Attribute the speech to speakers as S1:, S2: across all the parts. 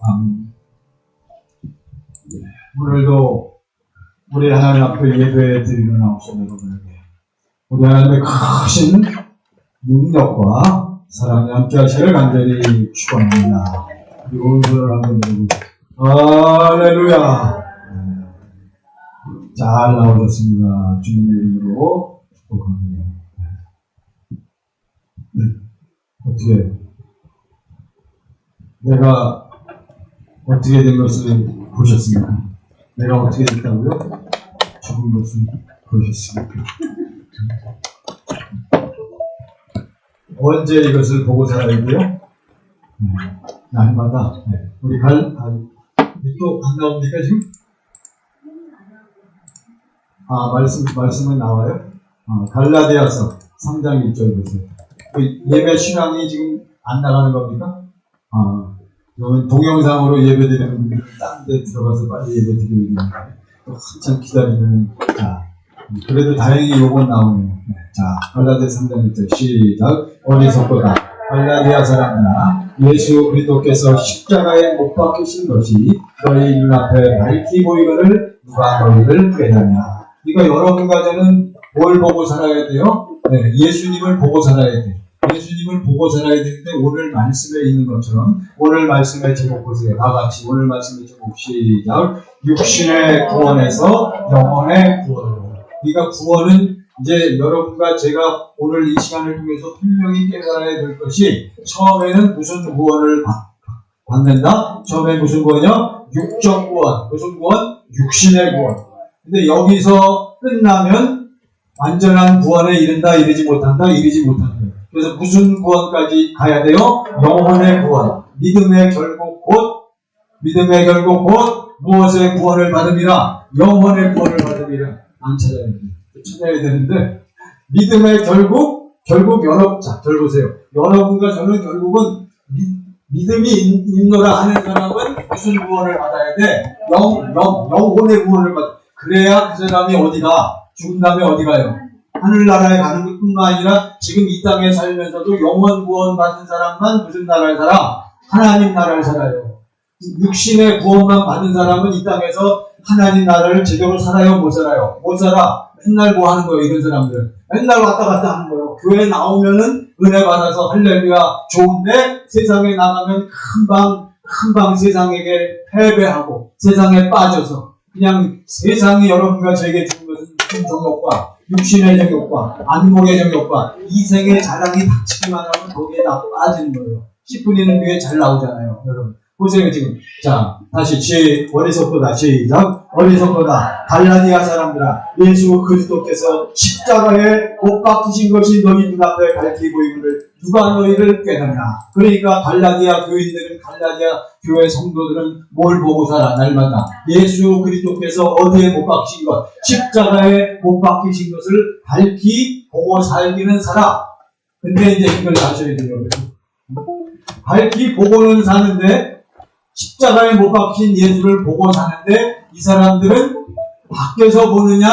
S1: 아멘. 오늘도 우리 하나님 앞에 예배 드리러 나오신 여러분에게 우리 하나님의 크신 능력과 사랑이 함께 하시기를 간절히 축원합니다. 그리고 오늘을 한번 드리고 할렐루야. 잘 나오셨습니다. 주님의 이름으로 축복합니다. 어떻게 내가 어떻게 된 것을 보셨습니까? 내가 어떻게 됐다고요? 죽은 것을 보셨습니까? 언제 이것을 보고 살아야 돼요? 날마다. 우리 또 안 나옵니까 지금? 말씀은 나와요? 갈라디아서 3장 1절 보세요. 예배 신앙이 지금 안 나가는 겁니까? 동영상으로 예배 드리는 분들은 딴 데 들어가서 빨리 예배 드리고 있는데 한참 기다리면 그래도 다행히 요건 나오네요. 갈라디아 3장 1절 시작. 어리석도다 갈라디아 사람들아, 예수 그리스도께서 십자가에 못 박히신 것이 너희 눈앞에 밝히 보이거늘 누가 너희를 깨닫냐. 그러니까 여러분과 저는 뭘 보고 살아야 돼요? 예수님을 보고 살아야 돼요. 예수님을 보고 살아야 되는데 오늘 말씀에 있는 것처럼 오늘 말씀의 제목 보세요. 다같이 오늘 말씀의 제목 시작. 육신의 구원에서 영혼의 구원으로. 그러니까 구원은 이제 여러분과 제가 오늘 이 시간을 통해서 분명히 깨달아야 될 것이 처음에는 무슨 구원을 받는다? 처음에 무슨 구원이요? 육적 구원. 무슨 구원? 육신의 구원. 근데 여기서 끝나면 완전한 구원에 이른다, 이르지 못한다. 그래서 무슨 구원까지 가야 돼요? 영혼의 구원. 믿음의 결국 곧 무엇의 구원을 받음이라? 영혼의 구원을 받음이라. 안 찾아야 되는데 믿음의 결국 여러분, 절 보세요. 여러분과 저는 결국은 믿음이 있노라 하는 사람은 무슨 구원을 받아야 돼? 영혼의 구원을 받아. 그래야 그 사람이 어디가? 죽은 다음에 어디 가요? 하늘나라에 가는 것뿐만 아니라 지금 이 땅에 살면서도 영원 구원 받은 사람만 무슨 나라를 살아? 하나님 나라를 살아요. 육신의 구원만 받은 사람은 이 땅에서 하나님 나라를 제대로 살아요? 못 살아요? 못 살아. 맨날 뭐 하는 거예요? 이런 사람들은 맨날 왔다 갔다 하는 거예요. 교회 나오면은 은혜 받아서 할렐루야 좋은데 세상에 나가면 금방 세상에게 패배하고 세상에 빠져서 그냥 세상이 여러분과 저에게 준 것은 무슨 정욕과 육신의 정욕과 안목의 정욕과 이생의 자랑이 닥치기만 하면 거기에 다 빠지는 거예요. 10분이는 뒤에 잘 나오잖아요. 여러분 보세요 지금. 다시 어리석도다 시작. 어리석도다 갈라디아 사람들아, 예수 그리스도께서 십자가에 못 박히신 것이 너희 눈앞에 밝히 보이거늘 누가 너희를 깨닫냐. 그러니까 갈라디아 교인들은, 갈라디아 교회 성도들은 뭘 보고 살아? 날마다 예수 그리스도께서 어디에 못 박히신 것, 십자가에 못 박히신 것을 밝히 보고 살기는 살아. 근데 이제 이걸 아셔야 돼요. 밝히 보고는 사는데 십자가에 못 박힌 예수를 보고 사는데 이 사람들은 밖에서 보느냐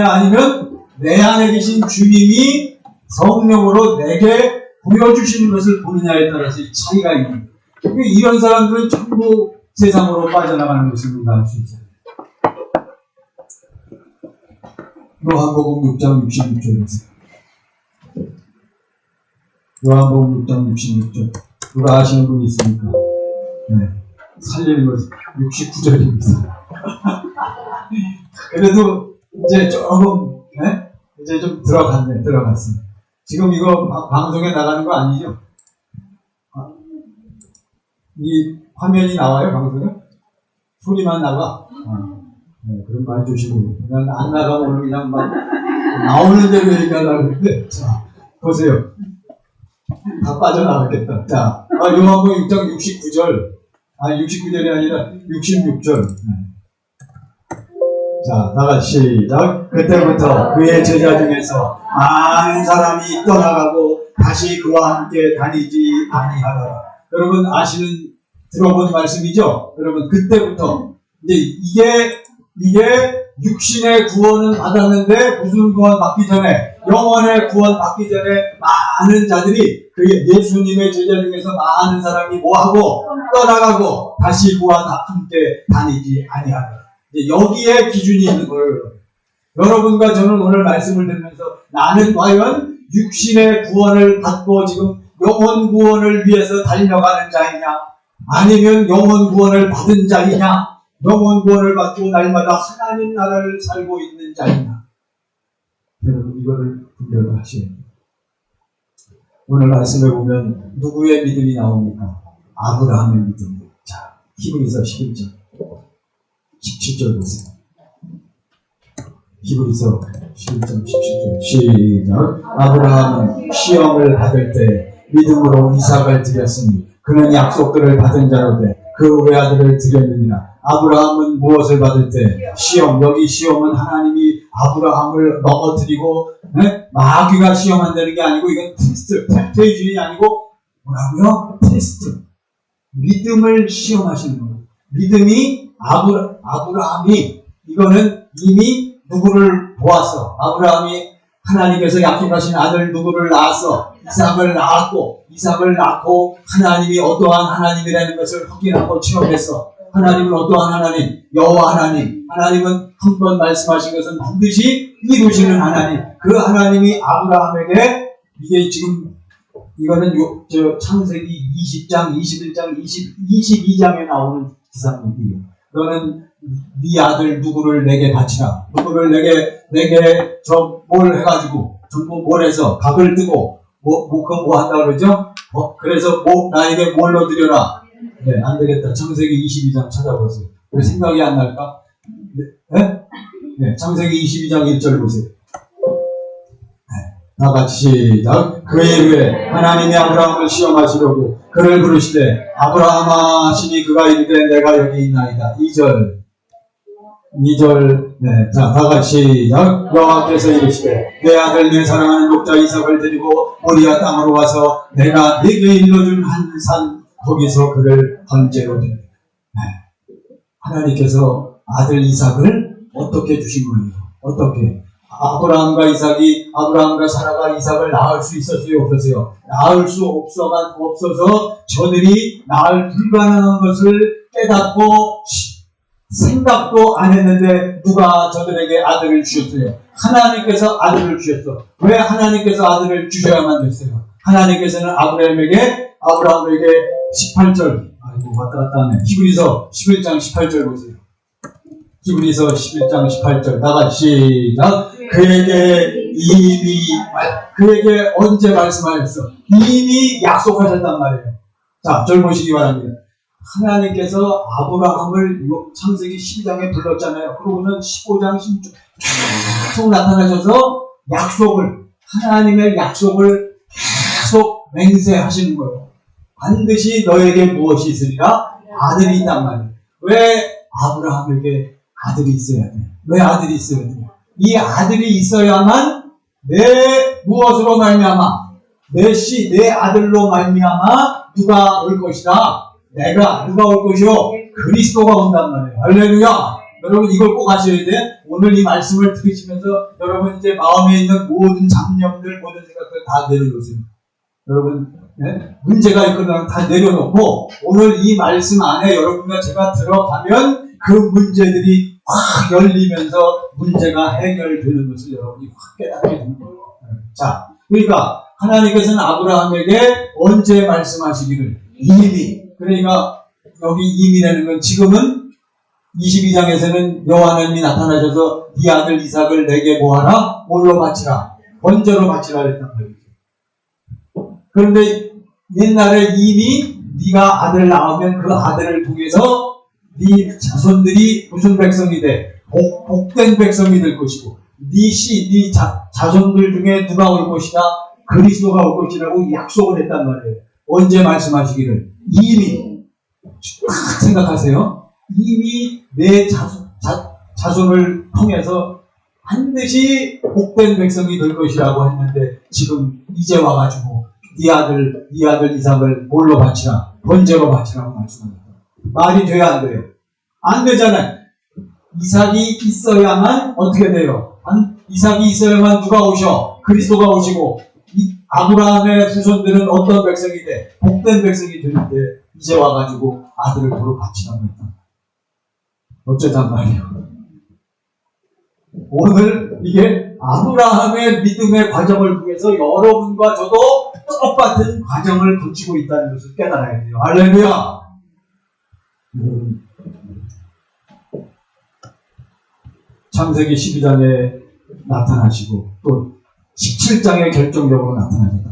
S1: 아니면 내 안에 계신 주님이 성령으로 내게 보여주시는 것을 보느냐에 따라서 차이가 있는 거예요. 이런 사람들은 전부 세상으로 빠져나가는 것을 알 수 있어요. 요한복음 6장 66절에서 요한복음 6장 66절 누가 아시는 분이 있습니까? 살리는 것은 69절입니다. 그래도 이제 조금 이제 좀 들어갔어요. 지금 이거 방송에 나가는 거 아니죠? 이 화면이 나와요 방송에? 소리만 나가? 그럼 말 조심해요. 그냥 안 나가면 오늘 그냥 막 나오는 대로 얘기하려고 했는데 보세요. 다 빠져나갔겠다. 요한복음 6장 69절. 69절이 아니라 66절. 다같이 시작. 그때부터 그의 제자 중에서 많은 사람이 떠나가고 다시 그와 함께 다니지 아니하더라. 여러분 들어본 말씀이죠? 여러분 그때부터 이제 이게 육신의 구원은 받았는데 무슨 구원 받기 전에 영혼의 구원 받기 전에 많은 자들이 그 예수님의 제자 중에서 많은 사람이 뭐하고 떠나가고 다시 그와 함께 다니지 아니하더라. 여기에 기준이 있는 거예요. 여러분과 저는 오늘 말씀을 들으면서 나는 과연 육신의 구원을 받고 지금 영혼 구원을 위해서 달려가는 자이냐 아니면 영혼 구원을 받은 자이냐 영혼 구원을 받고 날마다 하나님 나라를 살고 있는 자이냐 여러분 이거를 분별을 하셔야 돼요. 오늘 말씀에 보면 누구의 믿음이 나옵니까? 아브라함의 믿음. 자, 히브리서 11장 17절 보세요. 히브리서 11장 17절 시작. 아브라함은 시험을 받을 때 믿음으로 이삭을 드렸으니 그는 약속들을 받은 자로되 그 외아들을 드렸느니라. 아브라함은 무엇을 받을 때? 시험. 여기 시험은 하나님이 아브라함을 넘어뜨리고 마귀가 시험한다는 게 아니고 이건 테스트, 템테이션이 아니고 뭐라고요? 테스트. 믿음을 시험하시는 거예요. 믿음이 아브라함이 이거는 이미 누구를 보았어. 아브라함이 하나님께서 약속하신 아들 누구를 낳았어. 이삭을 낳았고 이삭을 낳고 하나님이 어떠한 하나님이라는 것을 확인하고 체험했어. 하나님은 어떠한 하나님? 여호와 하나님. 하나님은 한 번 말씀하신 것은 반드시 이루시는 하나님. 그 하나님이 아브라함에게 이게 지금 이거는 창세기 20장, 21장, 22장에 나오는 기사입니다. 너는 네 아들 누구를 내게 바치라. 누구를 내게 뭘 해가지고 전부 뭘 해서 각을 뜨고 뭐 한다 그러죠? 그래서 나에게 뭘로 드려라. 네, 안 되겠다. 창세기 22장 찾아보세요. 왜 생각이 안 날까? 네? 네, 창세기 22장 1절 보세요. 다 같이 시작. 그의 후에 하나님이 아브라함을 시험하시려고 그를 부르시되 아브라함아 하시니 그가 이르되 내가 여기 있나이다. 2절 네, 자, 다 같이 시작. 여호와께서 이르시되 내 아들 내 사랑하는 독자 이삭을 데리고 모리아 땅으로 와서 내가 네게 일러준 한 산 거기서 그를 번제로 드리라. 네. 하나님께서 아들 이삭을 어떻게 주신 거예요? 어떻게? 아브라함과 사라가 이삭을 낳을 수 있었어요? 없었어요? 낳을 수 없어서 저들이 낳을 불가능한 것을 깨닫고 생각도 안 했는데 누가 저들에게 아들을 주셨어요? 하나님께서 아들을 주셨어. 왜 하나님께서 아들을 주셔야만 됐어요? 하나님께서는 아브라함에게 18절 왔다 갔다 하네. 히브리서 11장 18절 보세요. 히브리서 11장 18절 다같이 시작. 그에게 언제 말씀하셨어? 이미 약속하셨단 말이에요. 자, 절 보시기 바랍니다. 하나님께서 아브라함을 창세기 12장에 불렀잖아요. 그러고는 15장 16장 계속 나타나셔서 하나님의 약속을 계속 맹세하시는 거예요. 반드시 너에게 무엇이 있으리라? 아들이 있단 말이에요. 왜 아브라함에게 아들이 있어야 돼? 왜 아들이 있어야 돼? 이 아들이 있어야만 내 무엇으로 말미암아? 내 아들로 말미암아 누가 올 것이다? 누가 올 것이요? 그리스도가 온단 말이에요. 할렐루야! 여러분 이걸 꼭 아셔야 돼. 오늘 이 말씀을 들으시면서 여러분 이제 마음에 있는 모든 잡념들, 모든 생각들 다 내려놓으세요. 여러분 문제가 있거나 다 내려놓고 오늘 이 말씀 안에 여러분과 제가 들어가면 그 문제들이 확 열리면서 문제가 해결되는 것을 여러분이 확 깨닫게 되는 거예요. 자, 그러니까 하나님께서는 아브라함에게 언제 말씀하시기를 이미, 그러니까 여기 이미라는 건 지금은 22장에서는 여호와 하나님이 나타나셔서 네 아들 이삭을 내게 뭐하라? 뭘로 바치라? 번제로 바치라 했단 말이죠. 그런데 옛날에 이미 네가 아들 낳으면 그 아들을 통해서 네 자손들이 무슨 백성이 돼? 복된 백성이 될 것이고 네 자손들 중에 누가 올 것이다? 그리스도가 올 것이라고 약속을 했단 말이에요. 언제 말씀하시기를? 이미 생각하세요. 이미 내 자손을 통해서 반드시 복된 백성이 될 것이라고 했는데 지금 이제 와가지고 네 아들 이삭을 뭘로 바치라? 번제로 바치라고 말씀합니다. 말이 돼야 안 돼요? 안 되잖아요. 이삭이 있어야만 어떻게 돼요? 이삭이 있어야만 누가 오셔? 그리스도가 오시고 아브라함의 후손들은 어떤 백성이 돼? 복된 백성이 되는데 이제 와가지고 아들을 도로 바치라고 했다. 어쩌단 말이에요. 오늘 이게 아브라함의 믿음의 과정을 통해서 여러분과 저도 똑같은 과정을 거치고 있다는 것을 깨달아야 돼요. 할렐루야! 창세기 12장에 나타나시고 또 17장에 결정적으로 나타나셨다.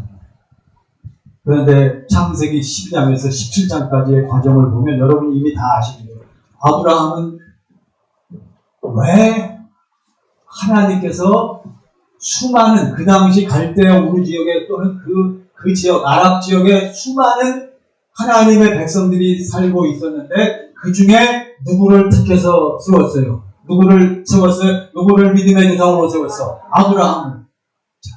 S1: 그런데 창세기 12장에서 17장까지의 과정을 보면 여러분이 이미 다 아시는 거예요. 아브라함은 왜 하나님께서 수많은 그 당시 갈대아 우르 지역에 또는 그 지역 아랍 지역에 수많은 하나님의 백성들이 살고 있었는데 그 중에 누구를 택해서 세웠어요? 누구를 세웠어요? 누구를 믿음의 조상으로 세웠어? 아브라함을. 자,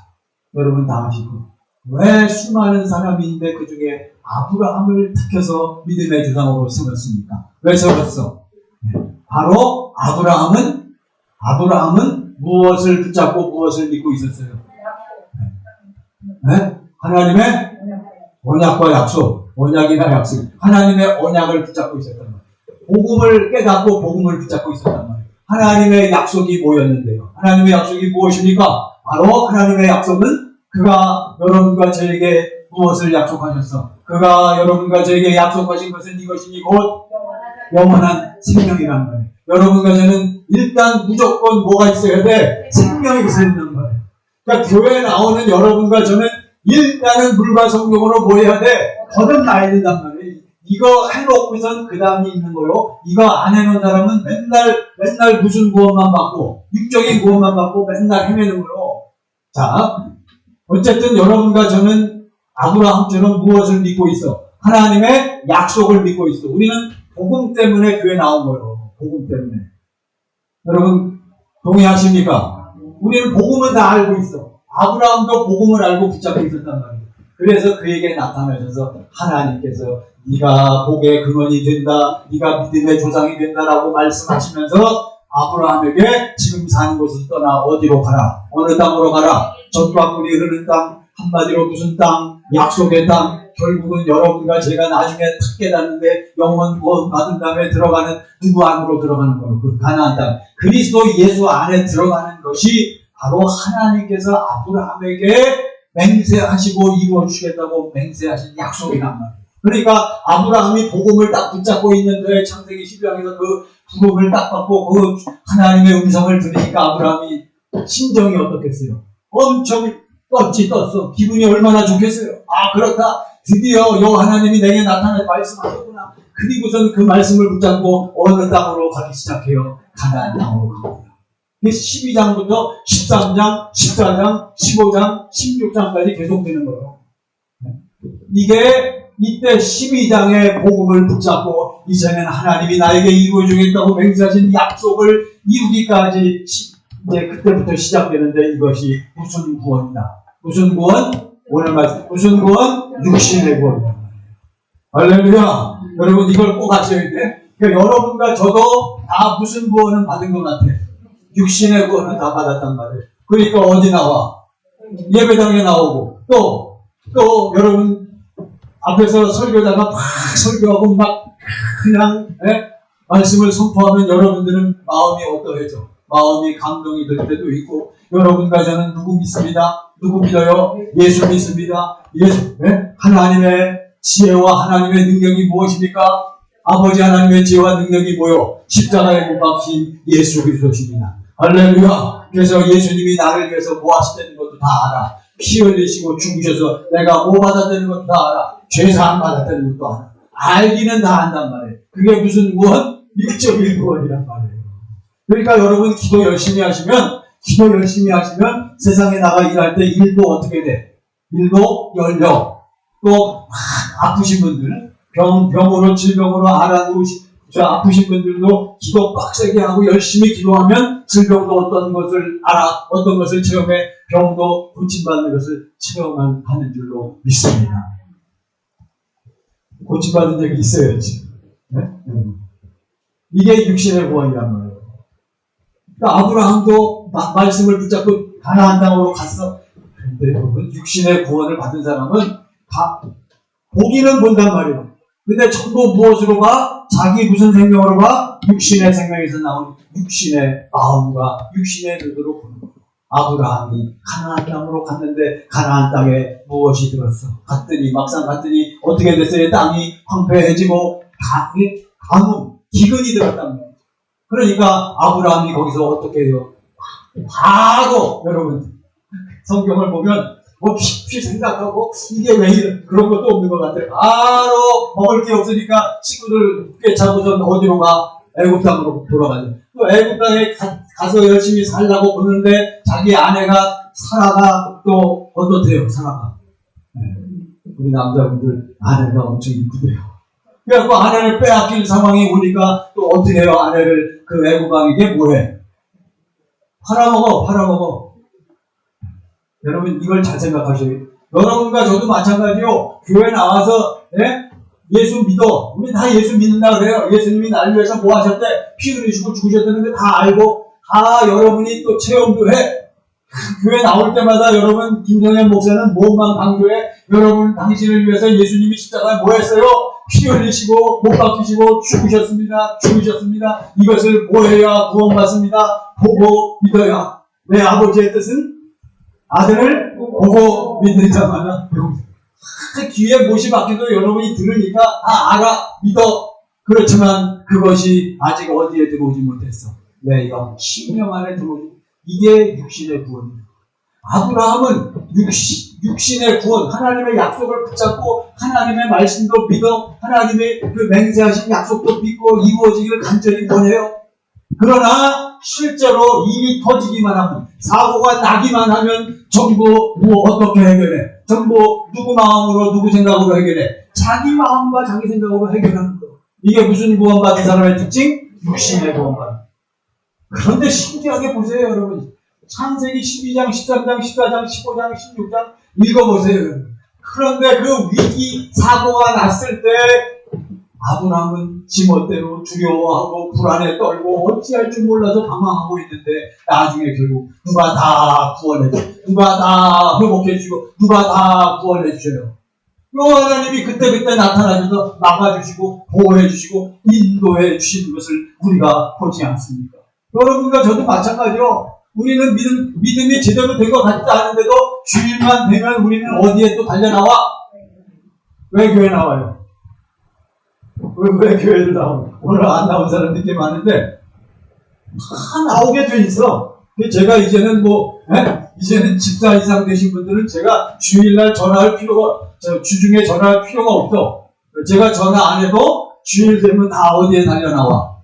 S1: 여러분 다 아시고 왜 수많은 사람이 있는데 그 중에 아브라함을 택해서 믿음의 조상으로 세웠습니까? 왜 세웠어? 바로 아브라함은 무엇을 붙잡고 무엇을 믿고 있었어요? 네? 하나님의 언약과 약속, 언약이나 약속, 하나님의 언약을 붙잡고 있었단 말이에요. 복음을 깨닫고 복음을 붙잡고 있었단 말이에요. 하나님의 약속이 뭐였는데요? 하나님의 약속이 무엇입니까? 바로 하나님의 약속은 그가 여러분과 저에게 무엇을 약속하셨어? 그가 여러분과 저에게 약속하신 것은 이것이니 곧 영원한 생명이란 말이에요. 여러분과 저는 일단 무조건 뭐가 있어야 돼? 생명이 있어야 된단 말이에요. 그러니까 교회에 나오는 여러분과 저는 일단은 물과 성령으로 뭐 해야 돼? 거듭나야 된단 말이에요. 이거 해놓고선 그 다음이 있는 거요. 이거 안 해놓은 사람은 맨날 무슨 구원만 받고 육적인 구원만 받고 맨날 헤매는 거요. 자, 어쨌든 여러분과 저는 아브라함처럼 무엇을 믿고 있어? 하나님의 약속을 믿고 있어. 우리는 복음 때문에 교회 나온 거예요. 복음 때문에. 여러분 동의하십니까? 우리는 복음은 다 알고 있어. 아브라함도 복음을 알고 붙잡고 있었단 말이에요. 그래서 그에게 나타나셔서 하나님께서 네가 복의 근원이 된다, 네가 믿음의 조상이 된다라고 말씀하시면서 아브라함에게 지금 사는 곳을 떠나 어디로 가라? 어느 땅으로 가라? 젖과 꿀이 흐르는 땅, 한마디로 무슨 땅? 약속의 땅. 결국은 여러분과 제가 나중에 탁 깨닫는데 영원 구원 받은 다음에 들어가는 누구 안으로 들어가는 거예요? 그 가나안 땅. 그리스도 예수 안에 들어가는 것이 바로 하나님께서 아브라함에게 맹세하시고 이루어주시겠다고 맹세하신 약속이란 말이에요. 그러니까 아브라함이 복음을 딱 붙잡고 있는데 창세기 12장에서 그 부름을 딱 받고 그 하나님의 음성을 들으니까 아브라함이 심정이 어떻겠어요? 엄청 떴어. 기분이 얼마나 좋겠어요? 아, 그렇다. 드디어 여호와 하나님이 내게 나타나 말씀하셨구나. 그리고선 그 말씀을 붙잡고 어느 땅으로 가기 시작해요? 가나안 땅으로 갑니다. 12장부터 13장, 14장, 15장, 16장까지 계속되는 거예요. 이게 이때 12장의 복음을 붙잡고 이제는 하나님이 나에게 이루어주겠다고 맹세하신 약속을 이루기까지 이제 그때부터 시작되는데 이것이 무슨 구원이다. 무슨 구원? 오늘 말씀 무슨 구원? 육신의 구원이다. 할렐루야. 여러분 이걸 꼭 아셔야 돼. 그러니까 여러분과 저도 다 무슨 구원은 받은 것 같아. 육신의 구원은 다 받았단 말이에요. 그러니까 어디 나와? 예배당에 나오고 또 여러분 앞에서 설교자가 막 설교하고 막 그냥 말씀을 선포하면 여러분들은 마음이 어떠해져? 마음이 감동이 될 때도 있고 여러분과 저는 누구 믿습니다? 누구 믿어요? 예수 믿습니다. 예수, 하나님의 지혜와 하나님의 능력이 무엇입니까? 아버지 하나님의 지혜와 능력이 뭐요? 십자가에 못 박힌 예수 그리스도십니다. 할렐루야. 그래서 예수님이 나를 위해서 뭐 하시다는 것도 다 알아. 피 흘리시고 죽으셔서 내가 뭐 받았다는 것도 다 알아. 죄사함 받았다는 것도 알아. 알기는 다 한단 말이에요. 그게 무슨 구원? 육적인 구원이란 말이에요. 그러니까 여러분 기도 열심히 하시면 세상에 나가 일할 때 일도 어떻게 돼? 일도 열려. 또 아프신 분들, 병으로 질병으로 아프신 분들도 기도 빡세게 하고 열심히 기도하면 질병도 어떤 것을 알아, 어떤 것을 체험해 병도 고침받는 것을 체험하는 줄로 믿습니다. 고침받은 적이 있어야지. 네? 이게 육신의 구원이란 말이에요. 그러니까 아브라함도 말씀을 붙잡고 가나안 땅으로 갔어. 그런데 여러분, 육신의 구원을 받은 사람은 보기는 본단 말이에요. 근데 전부 무엇으로 봐? 자기 무슨 생명으로 봐? 육신의 생명에서 나온 육신의 마음과 육신의 눈으로 보는 거예요. 아브라함이 가나안 땅으로 갔는데 가나안 땅에 무엇이 들었어? 막상 갔더니 어떻게 됐어요? 땅이 황폐해지고 가뭄, 기근이 들었단 말이에요. 그러니까 아브라함이 거기서 어떻게 해요? 바로 여러분 성경을 보면 뭐 깊이 생각하고 이게 왜 이런 그런 것도 없는 것 같아요. 바로 먹을 게 없으니까 친구들 꿰차고서 어디로 가? 애굽 땅으로 돌아가죠. 또 애굽 땅에 가서 열심히 살라고 보는데 자기 아내가 사라가 또 어떻대요? 사라가. 네. 우리 남자분들 아내가 엄청 이쁘대요. 그래갖고 아내를 빼앗길 상황이 오니까 또 어떻게 해요? 아내를 그 애굽 왕에게 뭐해? 팔아먹어. 여러분 이걸 잘 생각하셔야 돼요. 여러분과 저도 마찬가지요. 교회 나와서 예수 믿어. 우리 다 예수 믿는다 그래요. 예수님이 날 위해서 뭐 하셨대? 피 흘리시고 죽으셨다는 게 다 알고 다 여러분이 또 체험도 해. 교회 나올 때마다 여러분 김성현 목사는 뭐만 강조해? 여러분 당신을 위해서 예수님이 십자가에 뭐 했어요? 피 흘리시고 못 박히시고 죽으셨습니다. 이것을 뭐 해야 구원받습니다. 보고 믿어야. 내 아버지의 뜻은 아들을 보고 믿는 자마다 귀에 못이 박혀도 여러분이 들으니까 다 알아 믿어. 그렇지만 그것이 아직 어디에 들어오지 못했어. 내가 10년 안에 들어오지. 이게 육신의 구원이에요. 아브라함은 육신의 구원, 하나님의 약속을 붙잡고 하나님의 말씀도 믿어 하나님의 그 맹세하신 약속도 믿고 이루어지기를 간절히 원해요. 그러나 실제로 일이 터지기만 하면 사고가 나기만 하면 전부 어떻게 해결해? 전부 누구 마음으로 누구 생각으로 해결해? 자기 마음과 자기 생각으로 해결하는 거예요. 이게 무슨 구원받은 사람의 특징? 육신의 구원받은. 그런데 신기하게 보세요 여러분. 창세기 12장, 13장, 14장, 15장, 16장 읽어보세요. 그런데 그 위기 사고가 났을 때 아브라함은 지멋대로 두려워하고 불안에 떨고 어찌할 줄 몰라서 방황하고 있는데 나중에 결국 누가 다 구원해줘. 누가 다 회복해주고 누가 다 구원해주셔요. 하나님이 그때그때 나타나셔서 막아주시고 보호해주시고 인도해주시는 것을 우리가 보지 않습니까? 여러분과 저도 마찬가지로 우리는 믿음이 제대로 된 것 같지 않은데도 주일만 되면 우리는 어디에 또 달려나와? 왜 교회 나와요? 왜 교회를 나와요? 오늘 안 나온 사람들이 꽤 많은데 다 나오게 돼 있어. 제가 이제는 이제는 집사 이상 되신 분들은 제가 주일날 전화할 필요가, 주중에 전화할 필요가 없어. 제가 전화 안 해도 주일 되면 다 어디에 달려나와?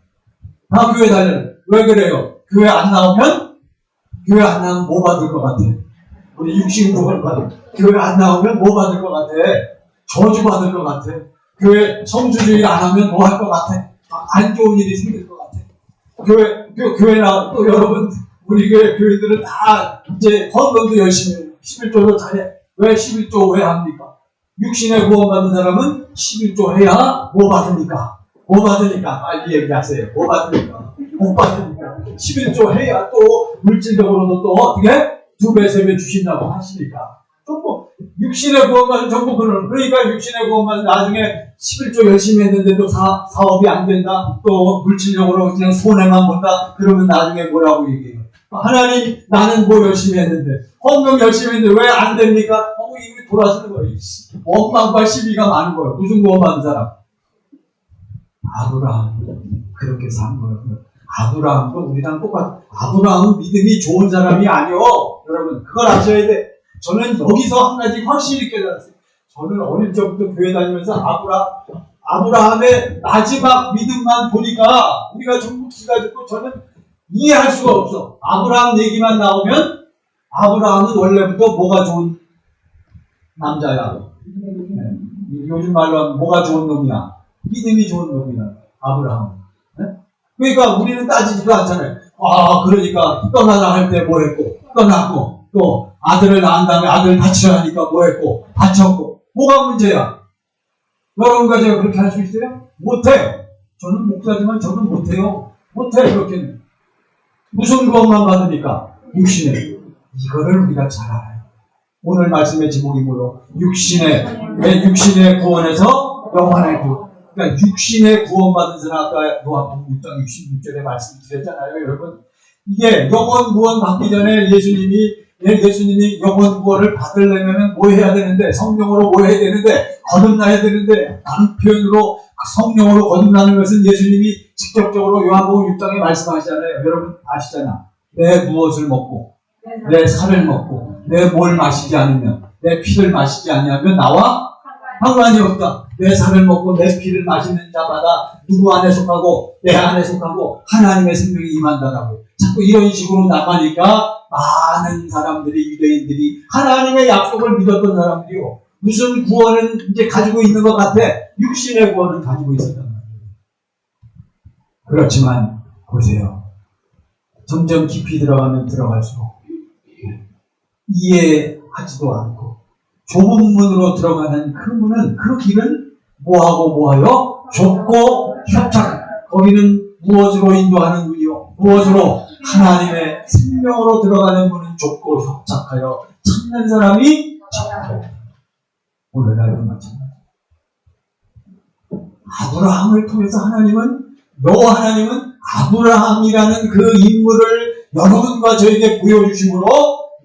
S1: 다 교회 달려나와. 왜 그래요? 교회 안 나오면 뭐 받을 것 같아? 우리 육신구원 받을. 교회 안 나오면 뭐 받을 것 같아? 저주 받을 것 같아. 교회 성수주일 안 하면 뭐 할 것 같아? 안 좋은 일이 생길 것 같아. 교회 나와 또 여러분 우리 교회들은 다 이제 헌금도 열심히 해요. 11조도 잘해. 왜 11조 왜 합니까? 육신의 구원 받은 사람은 11조 해야 뭐 받습니까? 뭐 받으니까 빨리 얘기하세요. 뭐 받으니까? 못 받으니까 11조 해야 또 물질적으로도 또 어떻게 2배 3배 주신다고 하시니까 또 육신의 구원만 전부 그러니까 육신의 구원만 나중에 11조 열심히 했는데도 사업이 안 된다. 또 물질적으로 그냥 손해만 본다. 그러면 나중에 뭐라고 얘기해요? 하나님 나는 뭐 열심히 했는데 헌금 열심히 했는데 왜 안 됩니까? 이거 돌아서는 거예요. 원망과 시비가 많은 거예요. 무슨 구원 받은 사람? 아브라함은 그렇게 산 거예요. 아브라함도 우리랑 똑같아. 아브라함은 믿음이 좋은 사람이 아니요. 여러분 그걸 아셔야 돼. 저는 여기서 한 가지 확실히 깨달았어요. 저는 어릴 적부터 교회 다니면서 아브라함의 마지막 믿음만 보니까 우리가 전부 기가 죽고 저는 이해할 수가 없어. 아브라함 얘기만 나오면 아브라함은 원래부터 뭐가 좋은 남자야. 요즘 말로 하면 뭐가 좋은 놈이야. 믿음이 좋은 놈이야. 아브라함. 그러니까 우리는 따지지도 않잖아요. 그러니까 떠나라 할 때 뭐 했고, 떠났고, 또 아들을 낳은 다음에 아들 다치라 하니까 뭐 했고, 다쳤고. 뭐가 문제야? 여러분과 제가 그렇게 할 수 있어요? 못해. 저는 목사지만 저는 못해요. 못해, 그렇게는. 무슨 구원만 받으니까? 육신의. 이거를 우리가 잘 알아요. 오늘 말씀의 제목이 뭐로? 내 육신의 구원에서 영원의 구원. 그러니까 육신의 구원받은 사람, 아까 요한복음 6장 66절에 말씀드렸잖아요, 여러분. 이게 영원 구원 받기 전에 예수님이 영원 구원을 받으려면 뭐 해야 되는데, 성령으로 뭐 해야 되는데, 거듭나야 되는데, 다른 표현으로 성령으로 거듭나는 것은 예수님이 직접적으로 요한복음 6장에 말씀하시잖아요. 여러분 아시잖아. 내 무엇을 먹고, 내 살을 먹고, 내 뭘 마시지 않으면, 내 피를 마시지 않으면 나와 상관이 없다. 내 살을 먹고 내 피를 마시는 자마다 누구 안에 속하고 내 안에 속하고 하나님의 생명이 임한다라고. 자꾸 이런 식으로 나가니까 많은 사람들이, 유대인들이 하나님의 약속을 믿었던 사람들이요, 무슨 구원은 이제 가지고 있는 것 같아. 육신의 구원은 가지고 있었단 말이에요. 그렇지만 보세요. 점점 깊이 들어가면 들어갈수록 이해하지도 않고 좁은 문으로 들어가는 그 문은, 그 길은 뭐하여? 좁고 협착. 거기는 무엇으로 인도하는 문이요? 무엇으로? 하나님의 생명으로 들어가는 문은 좁고 협착하여 찾는 사람이 적다. 오늘날도 마찬가지. 아브라함을 통해서 하나님은 아브라함이라는 그 인물을 여러분과 저에게 보여주심으로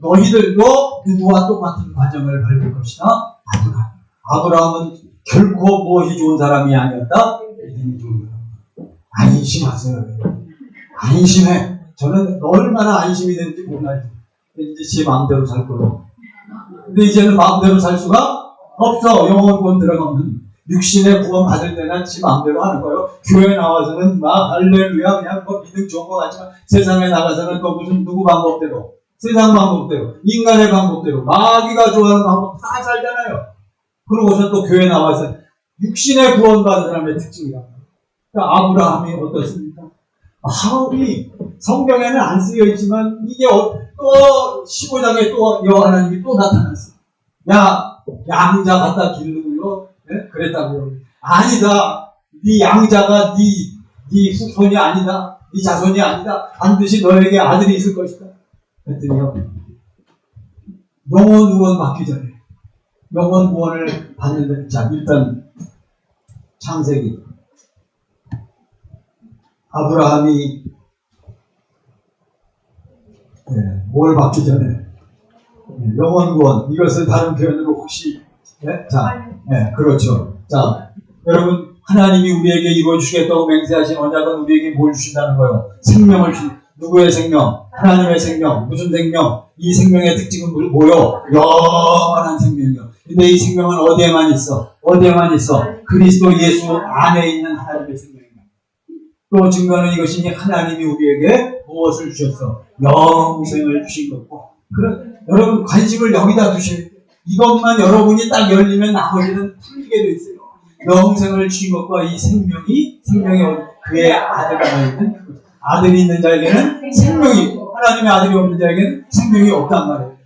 S1: 너희들도 누구와 똑같은 과정을 밟을 것이다. 아브라함은 결코 무엇이 좋은 사람이 아니었다. 믿음이 좋은 사람. 안심하세요. 안심해. 저는 얼마나 안심이 되는지 몰라요. 이제 제 마음대로 살 거예요. 근데 이제는 마음대로 살 수가 없어. 영원 구원 들어가면. 육신의 구원 받을 때는 지 마음대로 하는 거예요. 교회 나와서는 막 할렐루야 그냥 뭐 믿음 좋은 거 같지만, 세상에 나가서는 또 무슨 누구 방법대로, 세상 방법대로, 인간의 방법대로, 마귀가 좋아하는 방법 다 살잖아요. 그러고서 또 교회 나와서 육신의 구원 받은 사람의 특징이란 말이에요. 그러니까 아브라함이 어떻습니까? 아브라함이 성경에는 안 쓰여 있지만 이게 또 15장에 또 하나님이 또 나타났어요. 야, 양자 갖다 기르고요. 네? 그랬다고요. 아니다. 네 양자가 네 후손이 아니다. 네 자손이 아니다. 반드시 너에게 아들이 있을 것이다. 그랬더니요, 영원 구원 받기 전에, 영원 구원을 받는, 자, 일단 창세기. 아브라함이 뭘 받기 전에 영원 구원, 이것을 다른 표현으로 혹시, 그렇죠. 자, 여러분, 하나님이 우리에게 이루어주시겠다고 맹세하신 언약은 우리에게 뭘 주신다는 거예요? 생명을 누구의 생명? 하나님의 생명. 무슨 생명? 이 생명의 특징은 뭐요? 영원한 생명이요. 근데 이 생명은 어디에만 있어? 그리스도 예수 안에 있는 하나님의 생명이요. 또 증거는 이것이니 하나님이 우리에게 무엇을 주셨어? 영생을 주신 거고. 여러분, 관심을 여기다 두셔야 돼요. 이것만 여러분이 딱 열리면 나머지는 풀리게 돼 있어요. 영생을 주신 것과 이 생명이 그의 아들 안에 있는 그것. 아들이 있는 자에게는 생명이 있고, 하나님의 아들이 없는 자에게는 생명이 없단 말이에요.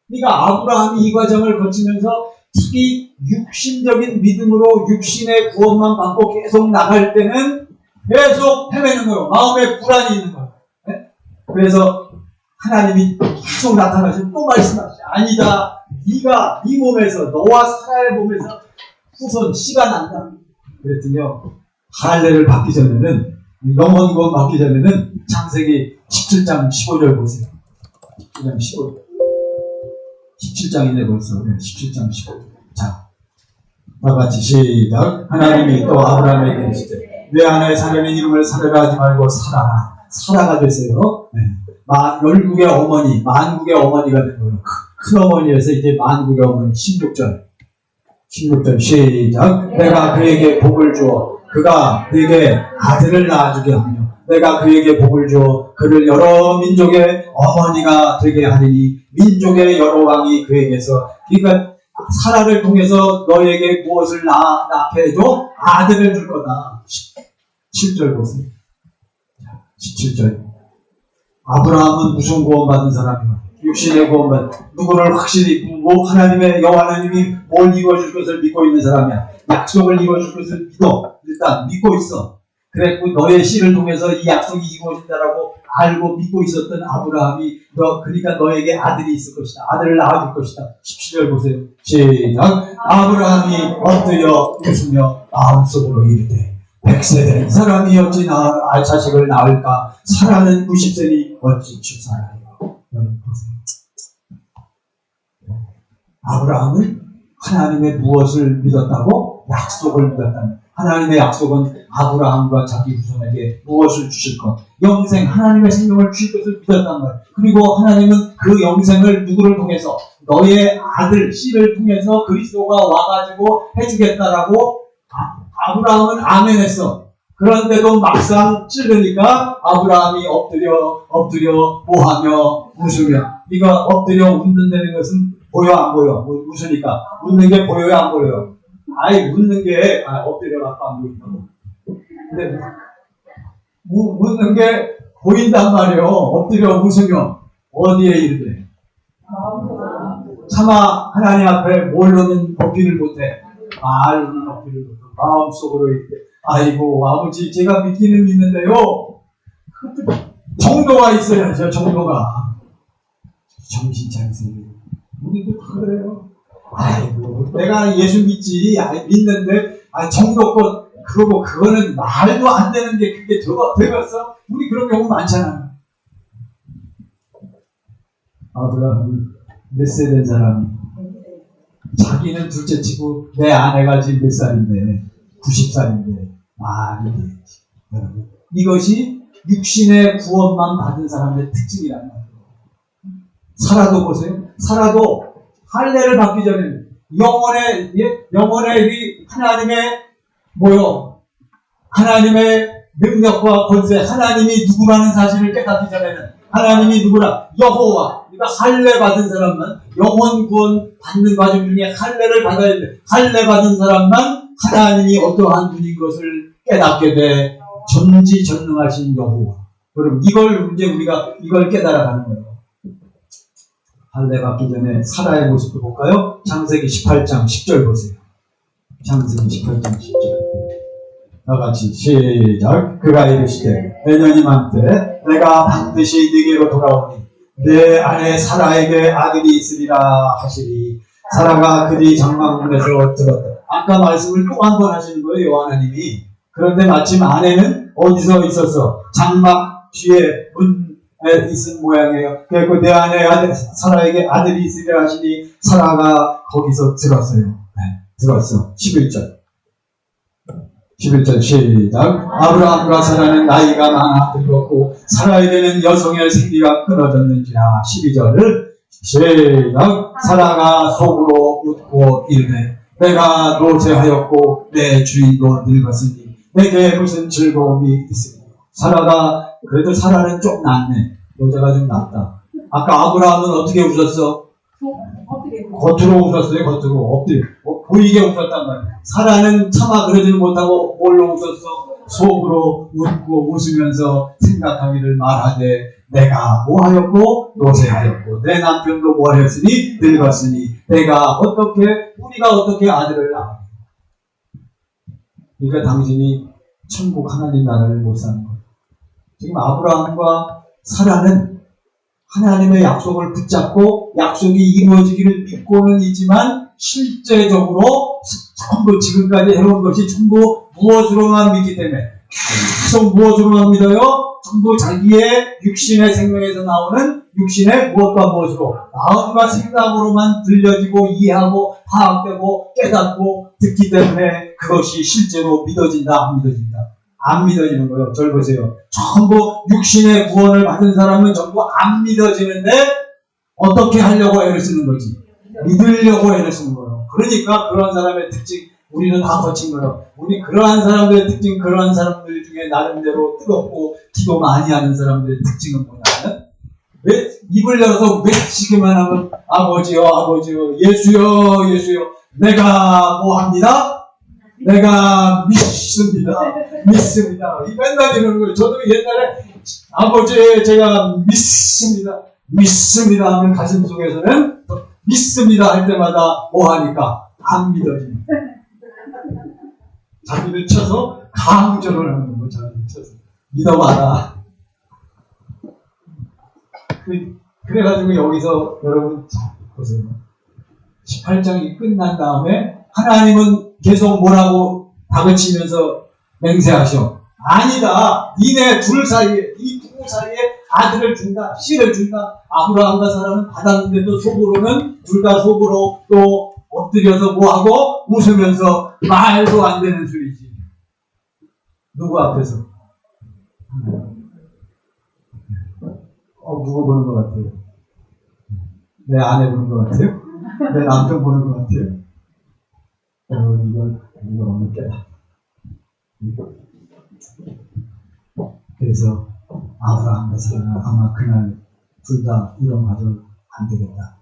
S1: 그러니까 아브라함이 이 과정을 거치면서 특히 육신적인 믿음으로 육신의 구원만 받고 계속 나갈 때는 계속 헤매는 거예요. 마음에 불안이 있는 거예요. 네? 그래서 하나님이 계속 나타나셔서 또 말씀하시죠. 아니다. 네가 네 몸에서, 너와 사라의 몸에서 후손 씨가 난다. 그랬더니요, 할례를 받기 전에는, 영원 구원 받기 전에는 창세기 17장 15절 보세요. 17장 15절. 17장이네 벌써. 17장 15절. 자, 다같이 시작. 하나님이 또 아브라함에게 이르시되 내 안에 사려는 이름을 사려라 하지 말고 사라라. 사라가 되세요. 네. 열국의 어머니, 만국의 어머니가 된 거예요. 큰 어머니에서 이제 만국의 어머니. 16절 시작. 내가 그에게 복을 주어 그가 그에게 아들을 낳아주게 하며 내가 그에게 복을 주어 그를 여러 민족의 어머니가 되게 하리니 민족의 여러 왕이 그에게서, 그러니까 사라를 통해서 너에게 무엇을 낳게 해줘? 아들을 줄 거다. 7절 보세요. 17절. 아브라함은 무슨 구원받은 사람이야? 육신의 구원받은, 누구를 확실히, 하나님의 하나님이 뭘 이루어줄 것을 믿고 있는 사람이야. 약속을 이루어줄 것을 믿어. 일단 믿고 있어. 그랬고 너의 씨를 통해서 이 약속이 이루어진다라고 알고 믿고 있었던 아브라함이 그러니까 너에게 아들이 있을 것이다. 아들을 낳아줄 것이다. 17절 보세요. 시작. 아브라함이 엎드려 웃으며 마음속으로 이르되 100세 된 사람이 어찌 자식을 낳을까? 사라는 90세니 어찌 출산하리요. 여러분 보세요. 아브라함은 하나님의 무엇을 믿었다고? 약속을 믿었다는. 하나님의 약속은 아브라함과 자기 후손에게 무엇을 주실 것, 영생, 하나님의 생명을 주실 것을 믿었단 말이에요. 그리고 하나님은 그 영생을 누구를 통해서? 너의 아들, 씨를 통해서 그리스도가 와가지고 해주겠다라고 아브라함은 아멘했어. 그런데도 막상 찌르니까 아브라함이 엎드려 뭐하며 웃으며. 네가 엎드려 웃는다는 것은 보여 안 보여? 웃으니까 웃는 게 보여요 안 보여요? 아이 웃는 게 엎드려 갖고 안 보인다고. 근데 웃는 게 보인단 말이에요. 엎드려 웃으며 어디에 이르되? 차마 하나님 앞에 뭘로는 어필을 못해. 말로는 어필을 못해. 마음속으로 이르되 아이고 아버지 제가 믿기는 믿는데요. 정도가 있어야죠. 정도가. 정신 차리세요. 우리도 다 그래요. 아이고 내가 예수 믿지 믿는데 정도껏 그러고 그거는 말도 안 되는 게 그게 되겠어? 우리 그런 경우 많잖아요. 아브라함은 몇 세 된 사람이 자기는 둘째치고 내 아내가 지금 몇 살인데 90살인데 말이 되지. 여러분 이것이 육신의 구원만 받은 사람의 특징이란 말이에요. 사라도 보세요. 사라도 할례를 받기 전에 영혼의 하나님의 하나님의 능력과 권세, 하나님이 누구라는 사실을 깨닫기 전에는 하나님이 누구라? 여호와. 그러니까 할례 받은 사람만 영혼 구원 받는 과정 중에 할례를 받아야 돼. 할례 받은 사람만 하나님이 어떠한 분인 것을 깨닫게 돼. 전지전능하신 여호와. 그럼 우리가 이걸 깨달아가는 거예요. 할례 받기 전에 사라의 모습도 볼까요? 창세기 18장 10절 보세요. 창세기 18장 10절. 다같이 시작. 그가 이르시되 내년이맘때 내가 반드시 네게로 돌아오니 내 아내 사라에게 아들이 있으리라 하시리. 사라가 그리 장막문에서 들었다. 아까 말씀을 또 한 번 하시는 거예요, 하나님이. 그런데 마침 아내는 어디서 있었어? 장막 뒤에 문에 있은 모양이에요. 그리고 내 아내 사라에게 아들이 있으리라 하시니 사라가 거기서 들었어요. 네, 들었어. 11절 시작. 아브라함과 사라는 나이가 많아 늙었고 사라에게는 여성의 생기가 끊어졌는지라. 12절을 시작. 사라가 속으로 웃고 이르되 내가 노쇠하였고 내 주인도 늙었으니 내게 무슨 즐거움이 있으리요. 그래도 사라는 좀 낫네. 여자가 좀 낫다. 아까 아브라함은 어떻게 웃었어? 겉으로 웃었어요. 겉으로 보이게 웃었단 말이에요. 사라는 차마 그러지는 못하고 뭘로 웃었어? 속으로 웃고 웃으면서 생각하기를 말하되 내가 뭐하였고 노쇠하였고 내 남편도 뭐하였으니 늙었으니 우리가 어떻게 아들을 낳아. 그러니까 당신이 천국 하나님 나라를 못 사는 거예요. 지금 아브라함과 사라는 하나님의 약속을 붙잡고 약속이 이루어지기를 믿고는 있지만 실제적으로 전부 지금까지 해온 것이 전부 무엇으로만 믿기 때문에 계속 무엇으로만 믿어요? 전부 자기의 육신의 생명에서 나오는 육신의 무엇과 무엇으로 마음과 생각으로만 들려지고 이해하고 파악되고 깨닫고 듣기 때문에 그것이 실제로 믿어진다 안 믿어진다? 안 믿어지는 거예요. 절 보세요. 전부 육신의 구원을 받은 사람은 전부 안 믿어지는데 어떻게 하려고 애를 쓰는 거지? 믿으려고 애를 쓰는 거예요. 그러니까 그런 사람의 특징 우리는 다 거친 거예요. 우리 그러한 사람들의 특징, 그러한 사람들 중에 나름대로 뜨겁고 기도 많이 하는 사람들의 특징은 뭐냐면 왜 입을 열어서 외치기만 하면 아버지요 예수요 내가 뭐 합니다? 내가 믿습니다. 이 맨날 이러는 거예요. 저도 옛날에 아버지 제가 믿습니다 하면 가슴 속에서는 믿습니다 할 때마다 뭐 하니까 안 믿어집니다. 자기를 쳐서 강조를 하는 거예요. 자기를 쳐서 믿어봐라. 그래가지고 여기서 여러분 자 보세요. 18장이 끝난 다음에 하나님은 계속 뭐라고 다그치면서 맹세하셔. 아니다. 니네 둘 사이에, 이 부부 사이에 아들을 준다, 씨를 준다. 아브라함과 사라는 받았는데도 속으로는 둘 다 속으로 또 엎드려서 뭐하고 웃으면서 말도 안 되는 소리지. 누구 앞에서? 누구 보는 것 같아요? 내 아내 보는 것 같아요? 내 남편 보는 것 같아요? 이걸 오늘 깨다. 그래서 아브라함과 사라가 아마 그날 둘 다 이런 가정 안 되겠다.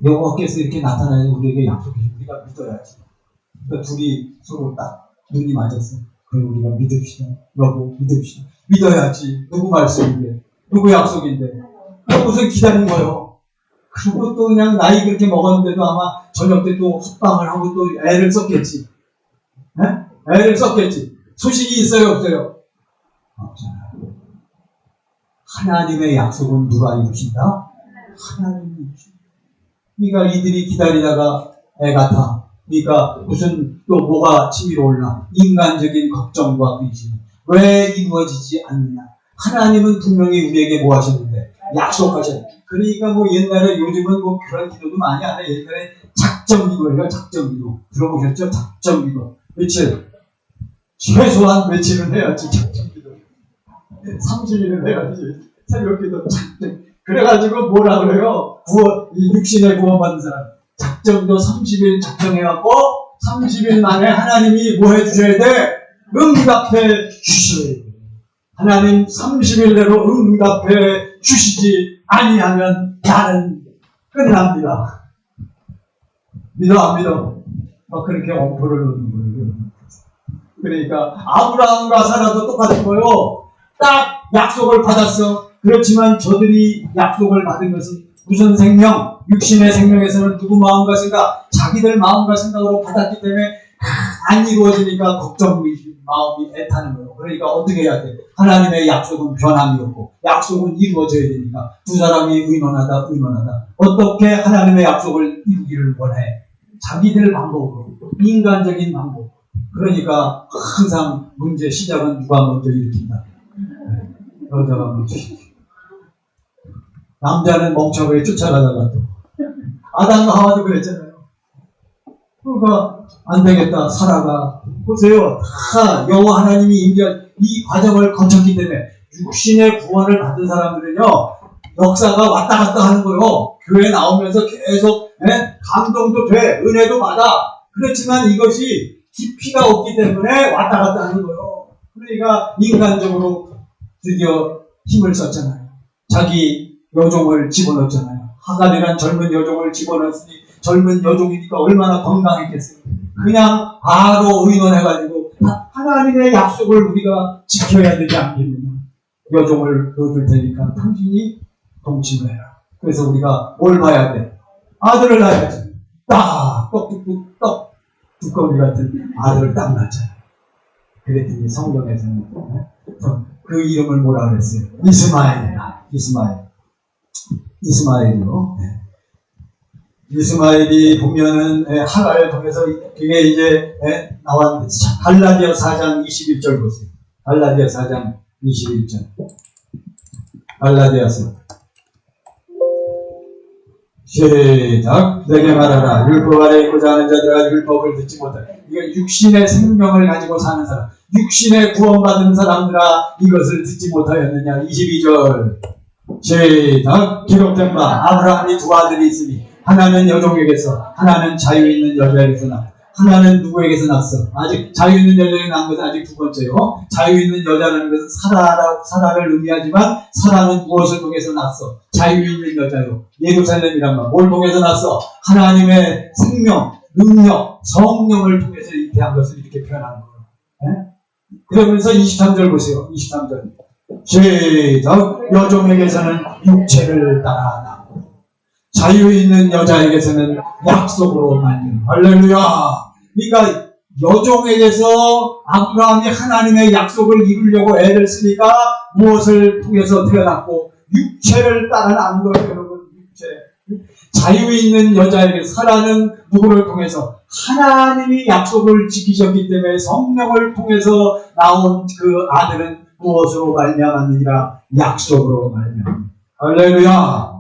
S1: 여호와께서 이렇게 나타나는 우리에게 약속해 우리가 믿어야지. 그러니까 둘이 서로 딱 눈이 맞았어. 그래 우리가 믿읍시다. 여보 믿읍시다. 믿어야지. 누구 말씀인데 누구 약속인데 그럼 무슨 기다린 거요. 그리고 또 그냥 나이 그렇게 먹었는데도 아마 저녁 때 또 헛방을 하고 또 애를 썼겠지. 에? 애를 썼겠지. 소식이 있어요 없어요? 없잖아요. 하나님의 약속은 누가 이루신다? 하나님이 이루신다. 그러니까 이들이 기다리다가 애가 타. 그러니까 무슨 또 뭐가 치밀어 올라. 인간적인 걱정과 근심. 왜 이루어지지 않느냐. 하나님은 분명히 우리에게 뭐 하셨는데 약속하셨는데. 그러니까 뭐 옛날에 요즘은 뭐 그런 기도도 많이 안 해. 옛날에 작정기도예요. 작정기도. 들어보셨죠? 작정기도. 며칠? 최소한 며칠은 해야지. 작정기도. 30일은 해야지. 새벽기도 작정. 그래가지고 뭐라 그래요? 육신의 구원받은 사람. 작정도 30일 작정해갖고 30일 만에 하나님이 뭐 해주셔야 돼? 응답해 주셔야 돼. 하나님 30일 내로 응답해 주시지 아니하면 나는 끝납니다. 믿어 안 믿어? 그렇게 엄포를 놓는 거예요. 그러니까 아브라함과 사라도 똑같은 거요. 딱 약속을 받았어. 그렇지만 저들이 약속을 받은 것은 무슨 생명? 육신의 생명에서는 누구 마음과 생각? 자기들 마음과 생각으로 받았기 때문에 안 이루어지니까 걱정, 마음이 애타는 거예요. 그러니까 어떻게 해야 돼? 하나님의 약속은 변함이 없고 약속은 이루어져야 되니까 두 사람이 의논하다. 어떻게 하나님의 약속을 이루기를 원해? 자기들 방법으로, 인간적인 방법. 그러니까 항상 문제 시작은 누가 먼저 일으킨다? 여자가 먼저 일으킨다. 남자는 멍청하게 쫓아가다가 또 아담과 하와도 그랬잖아요. 그러니까 안 되겠다. 사라가 보세요. 다 여호와 하나님이 인도한 이 과정을 거쳤기 때문에 육신의 구원을 받은 사람들은요 역사가 왔다 갔다 하는 거요. 교회 나오면서 계속 감동도 돼, 은혜도 받아. 그렇지만 이것이 깊이가 없기 때문에 왔다 갔다 하는 거요. 그러니까 인간적으로 드디어 힘을 썼잖아요. 자기 여종을 집어넣었잖아요. 하갈이란 젊은 여종을 집어넣었으니 젊은 여종이니까 얼마나 건강했겠어요. 그냥 바로 의논해가지고 하나님의 약속을 우리가 지켜야 되지 않겠느냐. 여종을 넣어줄 테니까 당신이 동침을 해라. 그래서 우리가 뭘 봐야 돼? 아들을 낳아야지. 딱 떡 두꺼비 같은 아들을 딱 낳잖아요. 그랬더니 성경에서는 그 이름을 뭐라 그랬어요? 이스마엘이요. 이스마엘이 보면은 하갈을 통해서 그게 이제 나왔는데 갈라디아 4장 21절 보세요. 갈라디아 4장 21절. 갈라디아서 시작. 내게 말하라. 율법 아래 있고자 하는 자들아 율법을 듣지 못하라. 이건 육신의 생명을 가지고 사는 사람, 육신의 구원받은 사람들아 이것을 듣지 못하였느냐. 22절. 시작. 기록된 바 아브라함이 두 아들이 있으니 하나는 여종에게서 하나는 자유 있는 여자에게서 낳았다. 하나는 누구에게서 낳았어? 아직 자유 있는 여자에게 낳은 것은 아직 두 번째요. 자유 있는 여자라는 것은 사라를 의미하지만 사라는 무엇을 통해서 낳았어? 자유 있는 여자요. 예루살렘이란 말. 뭘 통해서 낳았어? 하나님의 생명, 능력, 성령을 통해서 잉태한 것을 이렇게 표현하는 거예요. 그러면서 23절 보세요. 23절. 시작. 여종에게서는 육체를 따라 낳고 자유 있는 여자에게서는 약속으로 만든. 할렐루야. 그러니까 여종에게서 아브라함이 하나님의 약속을 이루려고 애를 쓰니까 무엇을 통해서 태어났고 육체를 따라 낳은 거예요, 여러분. 육체. 자유 있는 여자에게 사라는 누구를 통해서 하나님이 약속을 지키셨기 때문에 성령을 통해서 나온 그 아들은 무엇으로 말미암았느니라? 약속으로 말미암았느니라. 할렐루야.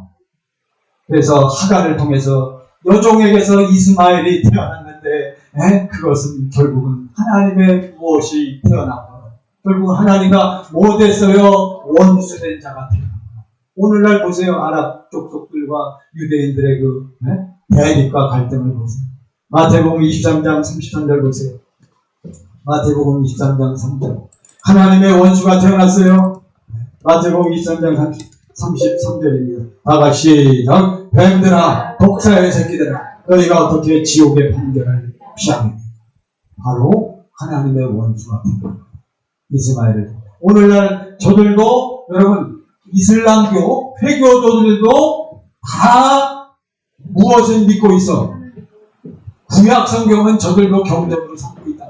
S1: 그래서 하갈을 통해서 여종에게서 이스마엘이 태어났는데 그것은 결국은 하나님의 무엇이 태어났고 결국 하나님과 뭐 됐어요? 원수된 자가 태어났고 오늘날 보세요. 아랍 족속들과 유대인들의 그 대립과 갈등을 보세요. 마태복음 23장 33절 보세요. 마태복음 23장 3절 하나님의 원수가 태어났어요. 마태복음 23장 33절입니다. 다 같이 뱀들아 독사의 새끼들아 너희가 어떻게 지옥의 판결을 피하느냐. 바로 하나님의 원수가 태어났어요. 이스마엘을. 오늘날 저들도 여러분 이슬람교 회교도들도 다 무엇을 믿고 있어? 구약 성경은 저들도 경적으로 삼고 있다.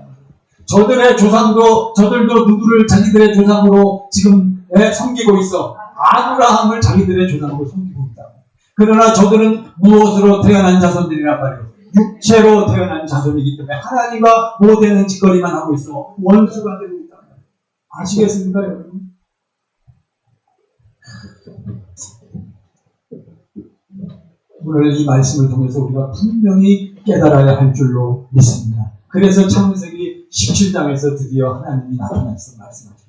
S1: 저들의 조상도 저들도 누구를 자기들의 조상으로 지금 섬기고 있어. 아브라함을 자기들의 조상으로 섬기고 있다. 그러나 저들은 무엇으로 태어난 자손들이란 말이에요. 육체로 태어난 자손이기 때문에 하나님과 못되는 짓거리만 하고 있어. 원수가 되고 있다. 아시겠습니까, 여러분? 오늘 이 말씀을 통해서 우리가 분명히 깨달아야 할 줄로 믿습니다. 그래서 창세기 17장에서 드디어 하나님이 나타나서 말씀하십니다.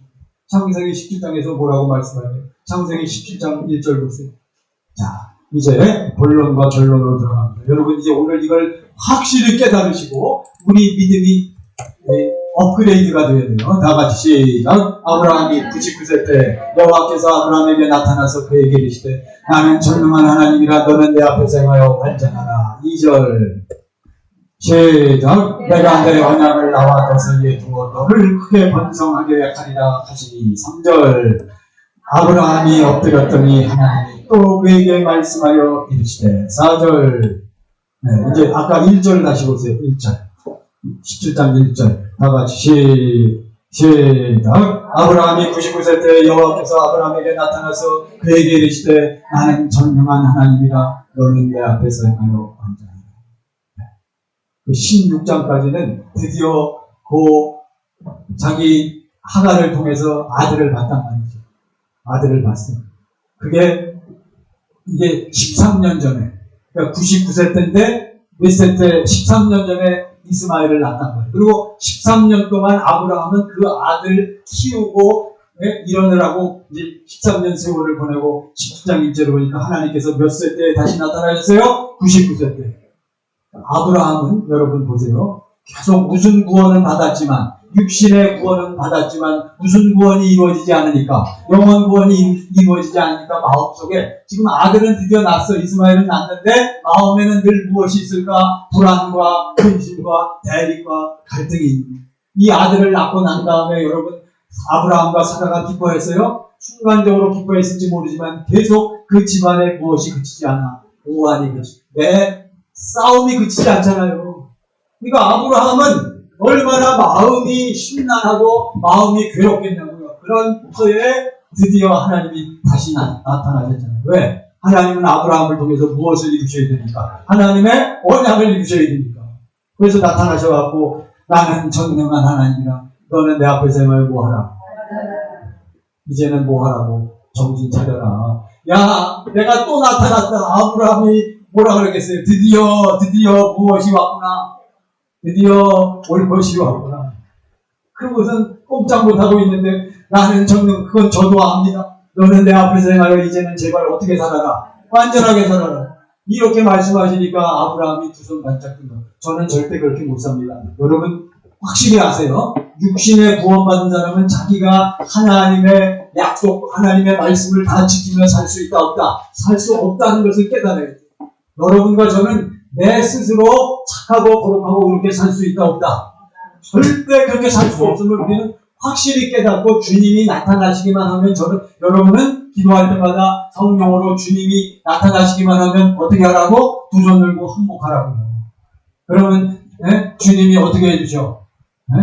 S1: 창세기 17장에서 뭐라고 말씀하냐면 창세기 17장 1절 보세요. 자, 이제 본론과 결론으로 들어갑니다. 여러분 이제 오늘 이걸 확실히 깨달으시고 우리 믿음이 업그레이드가 되어야 돼요. 다 같이 시작. 아브라함이 99세 때 여호와께서 아브라함에게 나타나서 그에게 이르시되 나는 전능한 하나님이라 너는 내 앞에서 행하여 완전하라. 2절 시작. 내가 내 언약을 나와 너 사이에 두어 너를 크게 번성하게 하리라 하시니. 3절 아브라함이 엎드렸더니 하나님이 또 그에게 말씀하여 이르시되. 4절 이제 아까 1절 다시 보세요. 1절 17장 1절 다같이 시작. 아브라함이 99세 때 여호와께서 아브라함에게 나타나서 그에게 이르시되 나는 전능한 하나님이라 너는 내 앞에서 행하여 완전하라. 16장까지는 드디어 자기 하갈을 통해서 아들을 봤단 말이죠. 아들을 봤어요. 그게 이게 13년 전에 그러니까 99세 때인데 몇 세 때 13년 전에 이스마엘을 낳았단 말이에요. 그리고 13년 동안 아브라함은 그 아들 키우고 일어나라고 이제 13년 세월을 보내고 17장 1절을 보니까 하나님께서 몇 세 때 다시 나타나셨어요? 99세 때. 아브라함은 여러분 보세요. 계속 무슨 구원은 받았지만 육신의 구원은 받았지만 무슨 구원이 이루어지지 않으니까 영원 구원이 이루어지지 않으니까 마음속에 지금 아들은 드디어 낳았어. 이스마엘은 낳았는데 마음에는 늘 무엇이 있을까? 불안과 근심과 대립과 갈등이 있는 거예요. 이 아들을 낳고 난 다음에 여러분 아브라함과 사라가 기뻐했어요? 순간적으로 기뻐했을지 모르지만 계속 그 집안에 무엇이 그치지 않아. 오한이 그치지. 내 싸움이 그치지 않잖아요. 그러니까 아브라함은 얼마나 마음이 심란하고 마음이 괴롭겠냐고요. 그런 터에 드디어 하나님이 다시 나타나셨잖아요. 왜? 하나님은 아브라함을 통해서 무엇을 이루셔야 되니까? 하나님의 언약을 이루셔야 되니까. 그래서 나타나셔갖고 나는 전능한 하나님이라 너는 내 앞에서 행하여 뭐하라? 이제는 뭐하라고? 정신 차려라. 야, 내가 또 나타났다. 아브라함이 뭐라 그러겠어요? 드디어 무엇이 왔구나. 드디어 올 것이 왔구나. 그것은 꼼짝 못하고 있는데 나는 그건 저도 압니다. 너는 내 앞에서 행하여 이제는 제발 어떻게 살아라. 완전하게 살아라. 이렇게 말씀하시니까 아브라함이 두 손 반짝 뜬 거예요. 저는 절대 그렇게 못 삽니다. 여러분 확실히 아세요? 육신의 구원받은 사람은 자기가 하나님의 약속, 하나님의 말씀을 다 지키며 살 수 있다 없다. 살 수 없다는 것을 깨달아야 돼요. 여러분과 저는 내 스스로 착하고 거룩하고 그렇게 살 수 있다 없다. 절대 그렇게 살 수 없음을 우리는 확실히 깨닫고 주님이 나타나시기만 하면 여러분은 기도할 때마다 성령으로 주님이 나타나시기만 하면 어떻게 하라고? 두 손 들고 항복하라고. 그러면 주님이 어떻게 해주셔?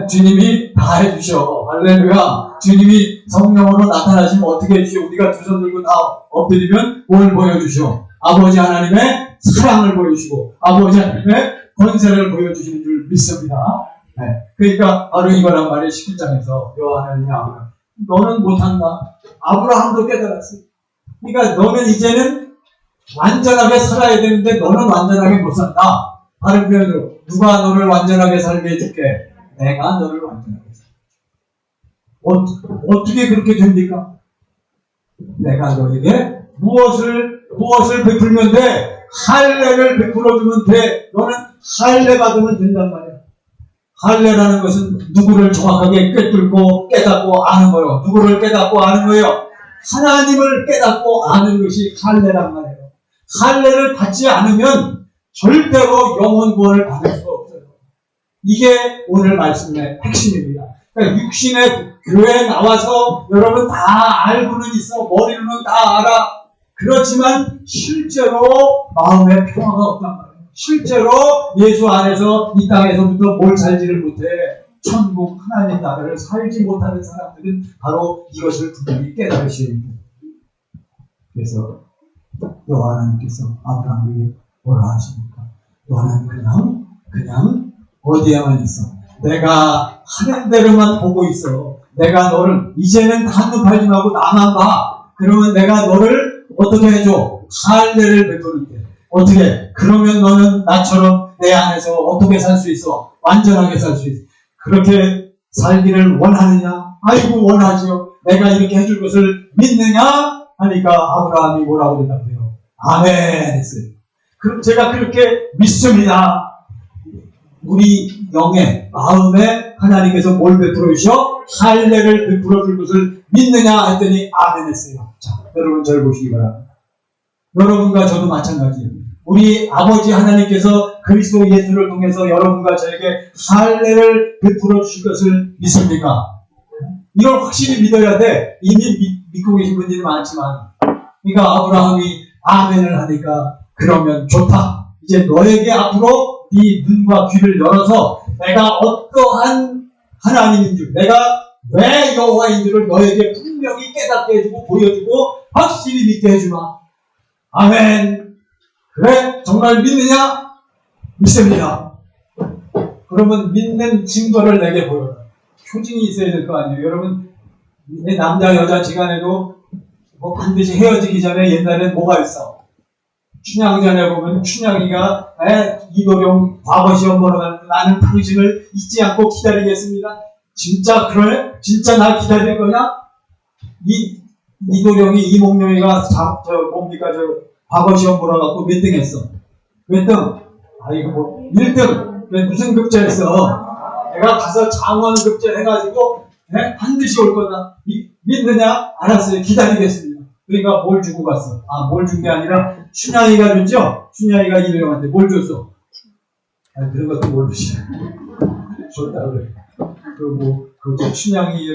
S1: 주님이 다 해주셔. 할렐루야. 주님이 성령으로 나타나시면 어떻게 해주셔? 우리가 두 손 들고 다 엎드리면 뭘 보여주셔? 아버지 하나님의 사랑을 보여주시고 아버지 하나님의 권세를 보여주시는 줄 믿습니다. 그러니까 바로 이거란 말이에요. 11장에서 여호와 하나님이 아브라함, 너는 못한다. 아브라함도 깨달았어. 그러니까 너는 이제는 완전하게 살아야 되는데 너는 완전하게 못 산다. 다른 표현으로 누가 너를 완전하게 살게 해줄게? 내가 너를 완전하게 살게. 어떻게 그렇게 됩니까? 내가 너에게 무엇을 베풀면 돼? 할례를 베풀어주면 돼. 너는 할례 받으면 된단 말이야. 할례라는 것은 누구를 정확하게 꿰뚫고 깨닫고 아는 거예요. 누구를 깨닫고 아는 거예요? 하나님을 깨닫고 아는 것이 할례란 말이에요. 할례를 받지 않으면 절대로 영혼 구원을 받을 수가 없어요. 이게 오늘 말씀의 핵심입니다. 그러니까 육신의 교회에 나와서 여러분 다 알고는 있어. 머리로는 다 알아. 그렇지만 실제로 마음에 평화가 없단 말이에요. 실제로 예수 안에서 이 땅에서부터 뭘 살지를 못해. 천국 하나님 나라를 살지 못하는 사람들은 바로 이것을 분명히 깨달으셔야 합니다. 그래서 여호와 하나님께서 아브라함에게 뭐라 하십니까? 너는 그냥 어디에만 있어. 내가 하는 대로만 보고 있어. 내가 너를 이제는 한눈 팔지 말고 나만 봐. 그러면 내가 너를 어떻게 해줘? 할례를 베풀게. 어떻게? 그러면 너는 나처럼 내 안에서 어떻게 살 수 있어? 완전하게 살 수 있어. 그렇게 살기를 원하느냐? 아이고 원하지요. 내가 이렇게 해줄 것을 믿느냐? 하니까 아브라함이 뭐라고 대답해요? 아멘 했어요. 그럼 제가 그렇게 믿습니다. 우리 영의 마음에 하나님께서 뭘 베풀어 주셔? 할례를 베풀어 줄 것을 믿느냐 했더니 아멘 했어요. 자, 여러분 저를 보시기 바랍니다. 여러분과 저도 마찬가지예요. 우리 아버지 하나님께서 그리스도 예수를 통해서 여러분과 저에게 할례를 베풀어 주실 것을 믿습니까? 이걸 확실히 믿어야 돼. 이미 믿고 계신 분들이 많지만, 그러니까 아브라함이 아멘을 하니까 그러면 좋다. 이제 너에게 앞으로 네 눈과 귀를 열어서 내가 어떠한 하나님인 줄, 내가 왜 여호와인 줄을 너에게 분명히 깨닫게 해주고 보여주고 확실히 믿게 해주마. 아멘. 그래? 정말 믿느냐? 믿습니다. 그러면 믿는 증거를 내게 보여라. 표징이 있어야 될 거 아니에요. 여러분, 남자 여자 지간에도 뭐 반드시 헤어지기 전에 옛날엔 뭐가 있어? 춘향전에 보면 춘향이가 이도령 과거 시험 보러 가는데 나는 당신을 잊지 않고 기다리겠습니다. 진짜 그래? 진짜 날 기다릴 거냐? 이도령이 이몽룡이가 과거 시험 보러 갖고 몇 등 했어? 몇 등? 아이고 뭐 1등. 왜 무슨 급제했어? 내가 가서 장원 급제 해가지고 반드시 올 거다. 믿느냐? 알았어요. 기다리겠습니다. 그러니까 뭘 주고 갔어? 뭘 준 게 아니라 춘향이가 줬죠? 춘향이가 이도령한테 뭘 줬어? 그런 것도 모르시네. 줬다 그래. 그 춘향이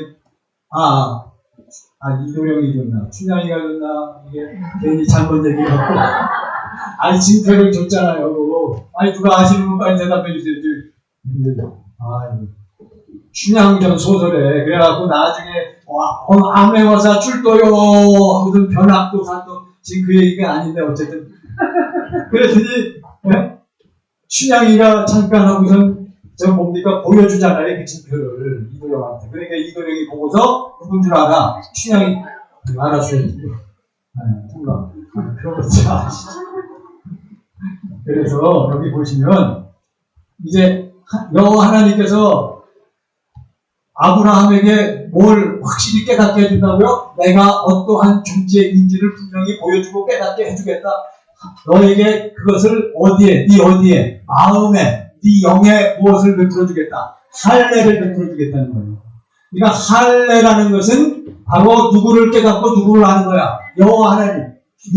S1: 이도령이 줬나? 춘향이가 줬나? 이게 괜히 잘못 얘기해갖고 징표를 줬잖아요. 누가 아시는 분 빨리 대답해 주세요. 춘향전 소설에 그래갖고 나중에 암행어사 출도요 하고선 변학도 산도 지금 그 얘기가 아닌데 어쨌든 그랬더니 춘향이가 잠깐 하고선 보여주잖아요. 그 징표를 이도령한테. 그러니까 이도령이 보고서 누군 줄 알아? 춘향이 알았어요. 뭔가 그런 거지. 그래서 여기 보시면 이제 여호와 하나님께서 아브라함에게 뭘 확실히 깨닫게 해준다고요? 내가 어떠한 존재인지를 분명히 보여주고 깨닫게 해주겠다. 너에게 그것을 어디에? 마음에, 네 영에 무엇을 베풀어주겠다? 할례를 베풀어주겠다는 거예요. 그러니까 할례라는 것은 바로 누구를 깨닫고 누구를 아는 거야? 여호와 하나님,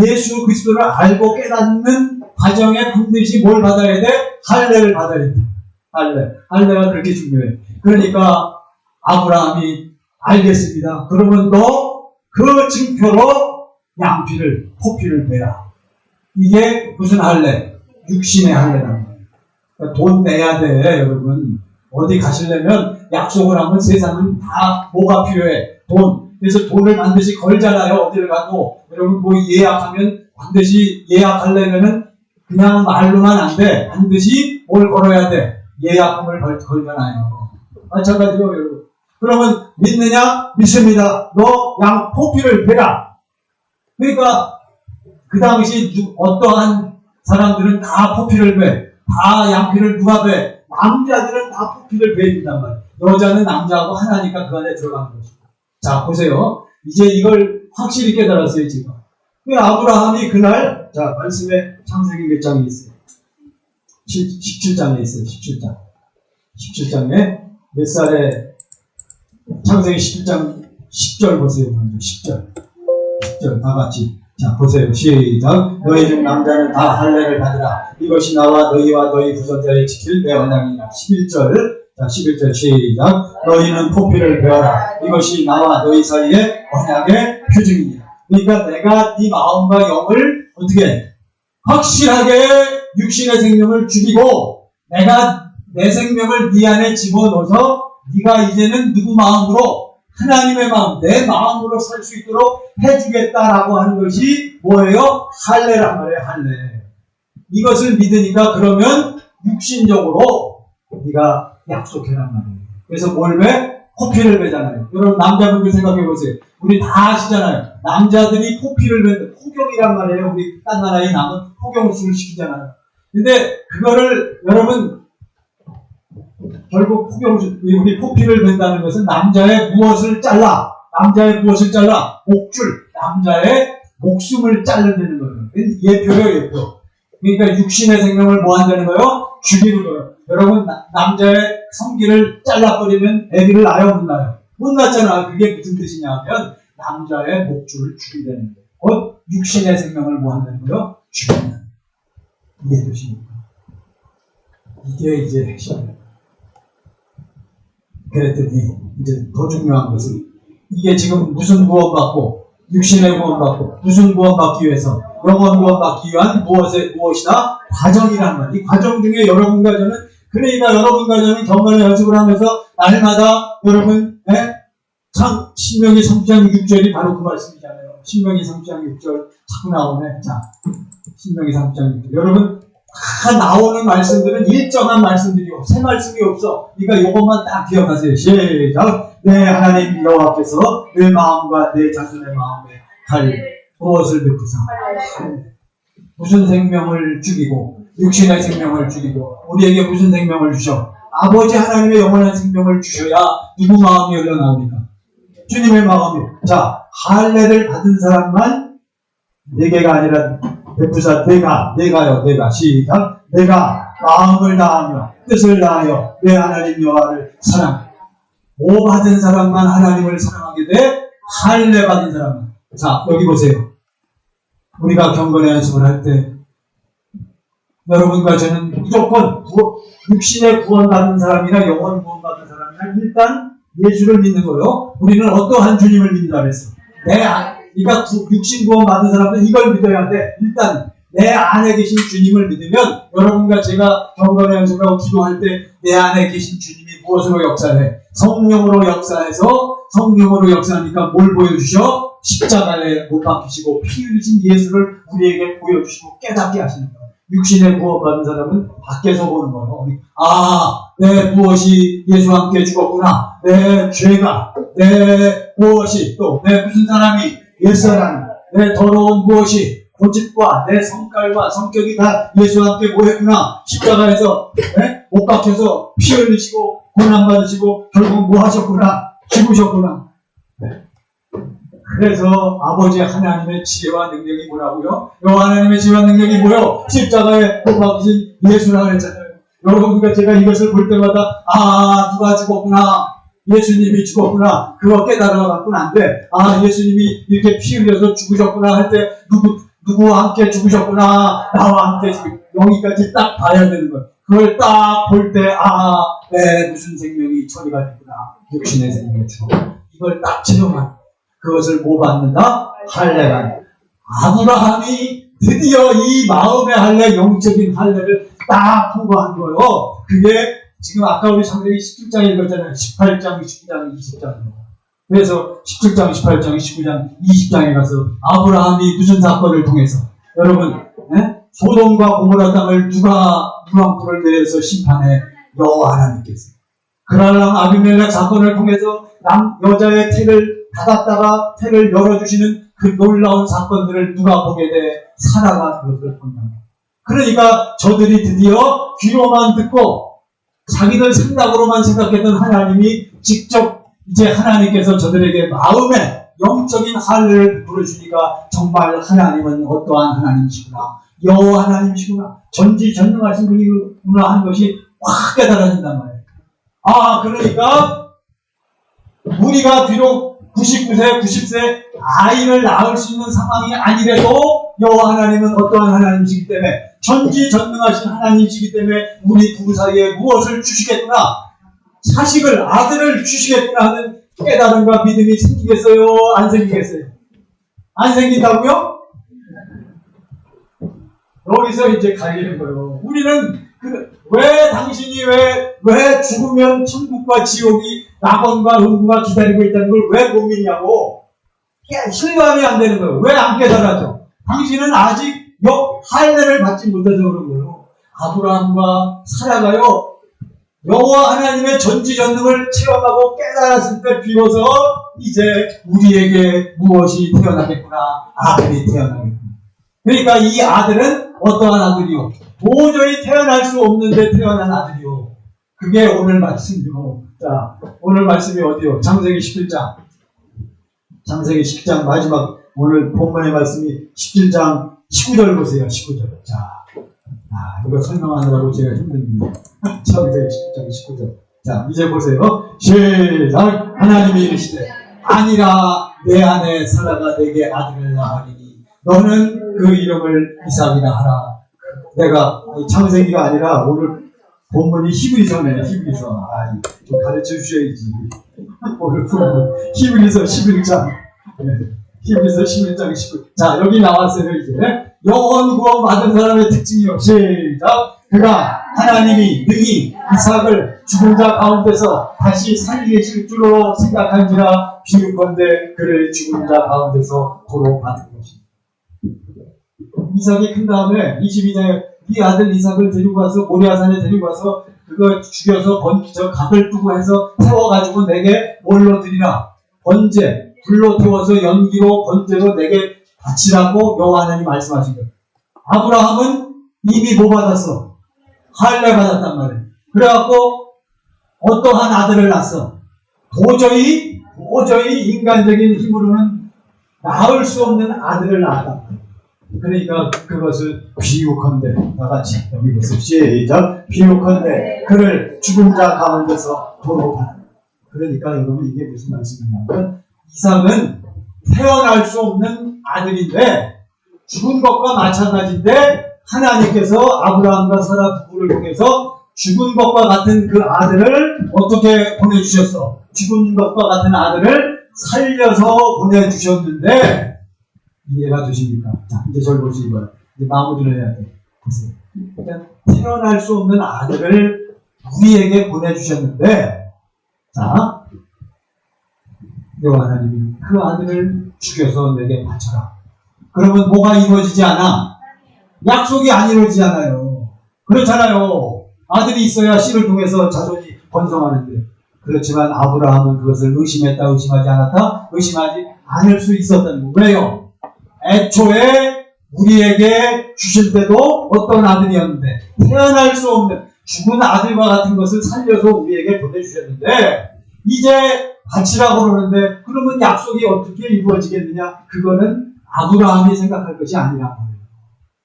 S1: 예수 그리스도를 알고 깨닫는 과정에 반드시 뭘 받아야 돼? 할례를 받아야 돼. 할례가 그렇게 중요해. 그러니까 아브라함이 알겠습니다. 그러면 너 그 증표로 양피를, 포피를 베라. 이게 무슨 할례? 육신의 할례라는 거예요. 그러니까 돈 내야 돼, 여러분. 어디 가시려면 약속을 하면 세상은 다 뭐가 필요해? 돈. 그래서 돈을 반드시 걸잖아요. 어디를 가도. 여러분 뭐 예약하면 반드시 예약하려면은 그냥 말로만 안 돼. 반드시 뭘 걸어야 돼? 예약금을 걸잖아요. 마찬가지로 여러분. 그러면 믿느냐? 믿습니다. 너 양 포피를 베라. 그러니까 그 당시 어떠한 사람들은 다 포피를 배. 다 양피를 누가 배? 남자들은 다 포피를 베준단 말이에요. 여자는 남자하고 하나니까 그 안에 들어가는 거죠. 자, 보세요. 이제 이걸 확실히 깨달았어요, 지금. 그 아브라함이 그날, 자, 말씀에 창세기 몇 장이 있어요? 17장에 있어요, 17장. 17장에 몇 살에, 창세기 17장 10절 보세요, 먼저. 10절. 10절, 다 같이. 자, 보세요. 시작. 너희 중 남자는 다 할례를 받으라. 이것이 나와 너희와 너희 후손자에 지킬 내 언약이니라. 11절. 자, 11절 시작. 너희는 포피를 베어라. 이것이 나와 너희 사이의 언약의 표징이니라. 그러니까 내가 네 마음과 영을 어떻게 확실하게 육신의 생명을 죽이고 내가 내 생명을 네 안에 집어넣어서 네가 이제는 누구 마음으로 하나님의 마음, 내 마음으로 살 수 있도록 해주겠다라고 하는 것이 뭐예요? 할례란 말이에요. 할례. 이것을 믿으니까 그러면 육신적으로 네가 약속해란 말이에요. 그래서 뭘 배? 포피를 베잖아요. 여러분 남자분들 생각해 보세요. 우리 다 아시잖아요. 남자들이 포피를 베는 포경이란 말이에요. 우리 딴 나라에 남은 포경수를 시키잖아요. 근데 그거를 여러분 결국 포경수 우리 포피를 벤다는 것은 남자의 무엇을 잘라? 남자의 무엇을 잘라? 목줄. 남자의 목숨을 잘라내는 거예요. 예표예요, 예표. 그러니까 육신의 생명을 뭐 한다는 거예요? 죽이는 거예요. 여러분 남자의 성기를 잘라버리면 아기를 낳아요, 못 낳아요? 못 낳잖아. 그게 무슨 뜻이냐 하면 남자의 목줄을 죽이는 거예요. 곧 육신의 생명을 뭐 한다는 거예요? 죽이는. 이해되십니까? 이게 이제 핵심이에요. 그랬더니 이제 더 중요한 것은 이게 지금 무슨 구원받고 육신의 구원받고 무슨 구원받기 위해서 영원 구원받기 위한 무엇이다? 과정이란 말이에요. 이 과정 중에 여러분과 저는 그러니까 여러분과 저는 경건의 연습을 하면서 날마다 여러분 신명기 3장 6절이 바로 그 말씀이잖아요. 신명기 3장 6절 자꾸 나오네. 자, 신명기 3장 6절 여러분 다 나오는 말씀들은 일정한 말씀들이고 새 말씀이 없어. 그러니까 이것만 딱 기억하세요. 시작. 내 하나님 여호와께서 내 마음과 내 자손의 마음에 할 무엇을 베푸사 무슨 생명을 죽이고 육신의 생명을 죽이고 우리에게 무슨 생명을 주셔? 아버지 하나님의 영원한 생명을 주셔야 누구 마음이 흘러나옵니까? 주님의 마음이. 자, 할례를 받은 사람만 4개가 아니라 베푸사 내가 시작. 내가 마음을 다하며 뜻을 다하여 내 하나님 여호와를 사랑해. 뭐 받은 사람만 하나님을 사랑하게 돼? 할례 받은 사람만. 자, 여기 보세요. 우리가 경건의 연습을 할 때 여러분과 저는 무조건 육신의 구원받은 사람이나 영원 구원받은 사람이나 일단 예수를 믿는 거예요. 우리는 어떠한 주님을 믿는다 그랬어. 그러니까 육신 구원받은 사람은 이걸 믿어야 돼. 일단 내 안에 계신 주님을 믿으면 여러분과 제가 경건의 연습하고 기도할 때 내 안에 계신 주님이 무엇으로 역사해? 성령으로 역사해서 성령으로 역사하니까 뭘 보여주셔? 십자가에 못 박히시고 피 흘리신 예수를 우리에게 보여주시고 깨닫게 하시는 거예요. 육신의 구원받은 사람은 밖에서 보는 거예요. 내 무엇이 예수와 함께 죽었구나. 내 죄가, 내 무엇이 또 내 무슨 사람이 옛사람이, 내 더러운 무엇이 고집과 내 성깔과 성격이 다 예수와 함께 모였구나. 십자가에서 못 박혀서 피 흘리시고 고난받으시고 결국 뭐 하셨구나. 죽으셨구나. 그래서 아버지 하나님의 지혜와 능력이 뭐라고요? 여호와 하나님의 지혜와 능력이 뭐요? 십자가에 못 박히신 예수라 그랬잖아요. 여러분과 제가 이것을 볼 때마다 누가 죽었구나. 예수님이 죽었구나. 그거 깨달아 갖고는 안 돼. 예수님이 이렇게 피 흘려서 죽으셨구나 할 때 누구와 함께 죽으셨구나. 나와 함께 여기까지 딱 봐야 되는 거예요. 그걸 딱 볼 때 무슨 생명이 처리가 됐구나. 육신의 생명이 죽어. 이걸 딱 체험한 그것을 뭐 받는다? 할례가. 아브라함이 드디어 이 마음의 할례, 영적인 할례를 딱 통과한 거예요. 그게 지금 아까 우리 창세기 17장 읽었잖아요. 18장, 19장, 20장. 그래서 17장, 18장, 19장, 20장에 가서 아브라함이 무슨 사건을 통해서 여러분 소돔과 고모라 땅을 누가 불을 내려서 심판해? 여호와 하나님께서. 그랄람 아비멜렉 사건을 통해서 여자의 태를 닫았다가 태를 열어주시는 그 놀라운 사건들을 누가 보게 돼? 사라가 그것을 본다. 그러니까 저들이 드디어 귀로만 듣고 자기들 생각으로만 생각했던 하나님이 직접 이제 하나님께서 저들에게 마음에 영적인 할례를 베풀어주니까 정말 하나님은 어떠한 하나님이시구나, 여호와 하나님이시구나, 전지전능하신 분이구나 하는 것이 확 깨달아진단 말이에요. 그러니까 우리가 비록 99세, 90세 아이를 낳을 수 있는 상황이 아니래도 여호와 하나님은 어떠한 하나님이시기 때문에, 전지전능하신 하나님이시기 때문에 우리 부부 사이에 무엇을 주시겠구나, 자식을, 아들을 주시겠구나 하는 깨달음과 믿음이 생기겠어요? 안 생기겠어요? 안 생긴다고요? 여기서 이제 갈리는 거예요. 우리는 왜 당신이 왜 죽으면 천국과 지옥이 낙원과 음부가 기다리고 있다는 걸 왜 못 믿냐고. 실감이 안 되는 거예요. 왜 안 깨달아져? 당신은 아직 할례를 받지 못해서 그런 거예요. 아브라함과 사라가요, 여호와 하나님의 전지전능을 체험하고 깨달았을 때 비로소 이제 우리에게 무엇이 태어나겠구나, 아들이 태어나겠구나. 그러니까 이 아들은 어떠한 아들이요? 도저히 태어날 수 없는데 태어난 아들이요. 그게 오늘 말씀이요. 자, 오늘 말씀이 어디요? 창세기 11장. 창세기 10장 마지막 오늘 본문의 말씀이 17장 19절 보세요. 19절. 자, 이거 설명하느라고 제가 힘듭니다. 창세기 10장 19절. 자, 이제 보세요. 시작. 하나님이 이르시되 아니라 내 아내 사라가 내게 아들을 낳으리니 너는 그 이름을 이삭이라 하라. 내가 창세기가 아니라 오늘 본문이 히브리서네. 히브리서. 좀 가르쳐 주셔야지. 오늘 본문 히브리서 11장. 히브리서 11장 19. 자, 여기 나왔어요. 이제 영원 구원 받은 사람의 특징이요. 시작. 그가 하나님이 능히 이삭을 죽은 자 가운데서 다시 살리실 줄로 생각한지라 비유컨대 그를 죽은 자 가운데서 도로 받은 것입니다. 이삭이 큰 다음에 22장에 이 아들 이삭을 데리고 가서 모리아산에 데리고 가서 그거 죽여서 각을 두고 해서 태워가지고 내게 뭘로 드리라? 번제, 불로 태워서 연기로 번제로 내게 바치라고 여호와 하나님 말씀하신 거예요. 아브라함은 이미 뭐 받았어? 할례 받았단 말이에요. 그래갖고 어떠한 아들을 낳았어? 도저히 인간적인 힘으로는 낳을 수 없는 아들을 낳았단 말이에요. 그러니까 그것을 비유컨대, 나같이 여기 보세요. 시작. 비유컨대 그를 죽은 자 가운데서 도로 받아. 그러니까 여러분 이게 무슨 말씀이냐면 이삭은 태어날 수 없는 아들인데 죽은 것과 마찬가지인데 하나님께서 아브라함과 사라 부부를 통해서 죽은 것과 같은 그 아들을 어떻게 보내주셨어? 죽은 것과 같은 아들을 살려서 보내주셨는데 이해가 되십니까? 자, 이제 저를 보시기 이제 마무리를 해야 돼. 보세요. 그러니까 태어날 수 없는 아들을 우리에게 보내주셨는데, 자, 여호와 하나님이 그 아들을 죽여서 내게 바쳐라. 그러면 뭐가 이루어지지 않아? 약속이 안 이루어지잖아요. 그렇잖아요. 아들이 있어야 씨를 통해서 자손이 번성하는데. 그렇지만 아브라함은 그것을 의심했다, 의심하지 않았다? 의심하지 않을 수 있었다는 거예요. 왜요? 애초에 우리에게 주실 때도 어떤 아들이었는데 태어날 수 없는 죽은 아들과 같은 것을 살려서 우리에게 보내주셨는데 이제 바치라고 그러는데 그러면 약속이 어떻게 이루어지겠느냐? 그거는 아브라함이 생각할 것이 아니란 말이에요.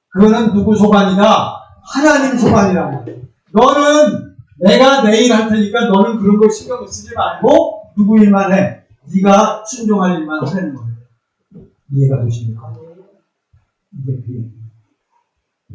S1: 그거는 누구 소관이다? 하나님 소관이란 말이에요. 너는 내가 내일 할 테니까 너는 그런 거 신경 쓰지 말고 누구 일만 해. 네가 순종할 일만 하는 거예요. 이해가 되십니까? 이게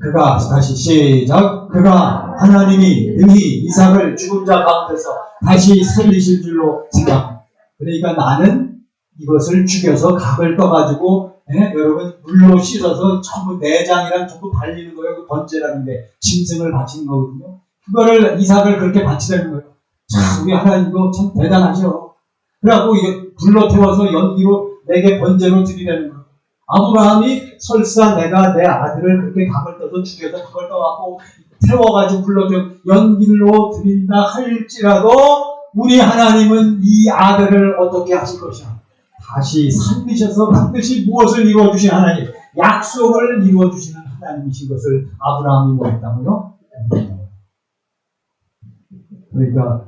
S1: 그가 다시 시작. 그가 하나님이 능히 이삭을 죽은 자 가운데서 다시 살리실 줄로 생각합니다. 그러니까 나는 이것을 죽여서 각을 떠가지고 여러분 물로 씻어서 전부 내장이랑 전부 발리는 거예요. 그 번제라는 게 짐승을 바치는 거거든요. 그거를 이삭을 그렇게 바치려는 거예요. 참 우리 하나님도 참 대단하죠. 그래갖고 이게 불러 태워서 연기로 내게 번제로 드리려는 거예요. 아브라함이 설사 내가 내 아들을 그렇게 각을 떠서 죽여서 각을 떠갖고 태워가지고 불러서 연기로 드린다 할지라도 우리 하나님은 이 아들을 어떻게 하실 것이야? 다시 살리셔서 반드시 무엇을 이루어주신 하나님, 약속을 이루어주시는 하나님이신 것을 아브라함이 뭐했다고요? 그러니까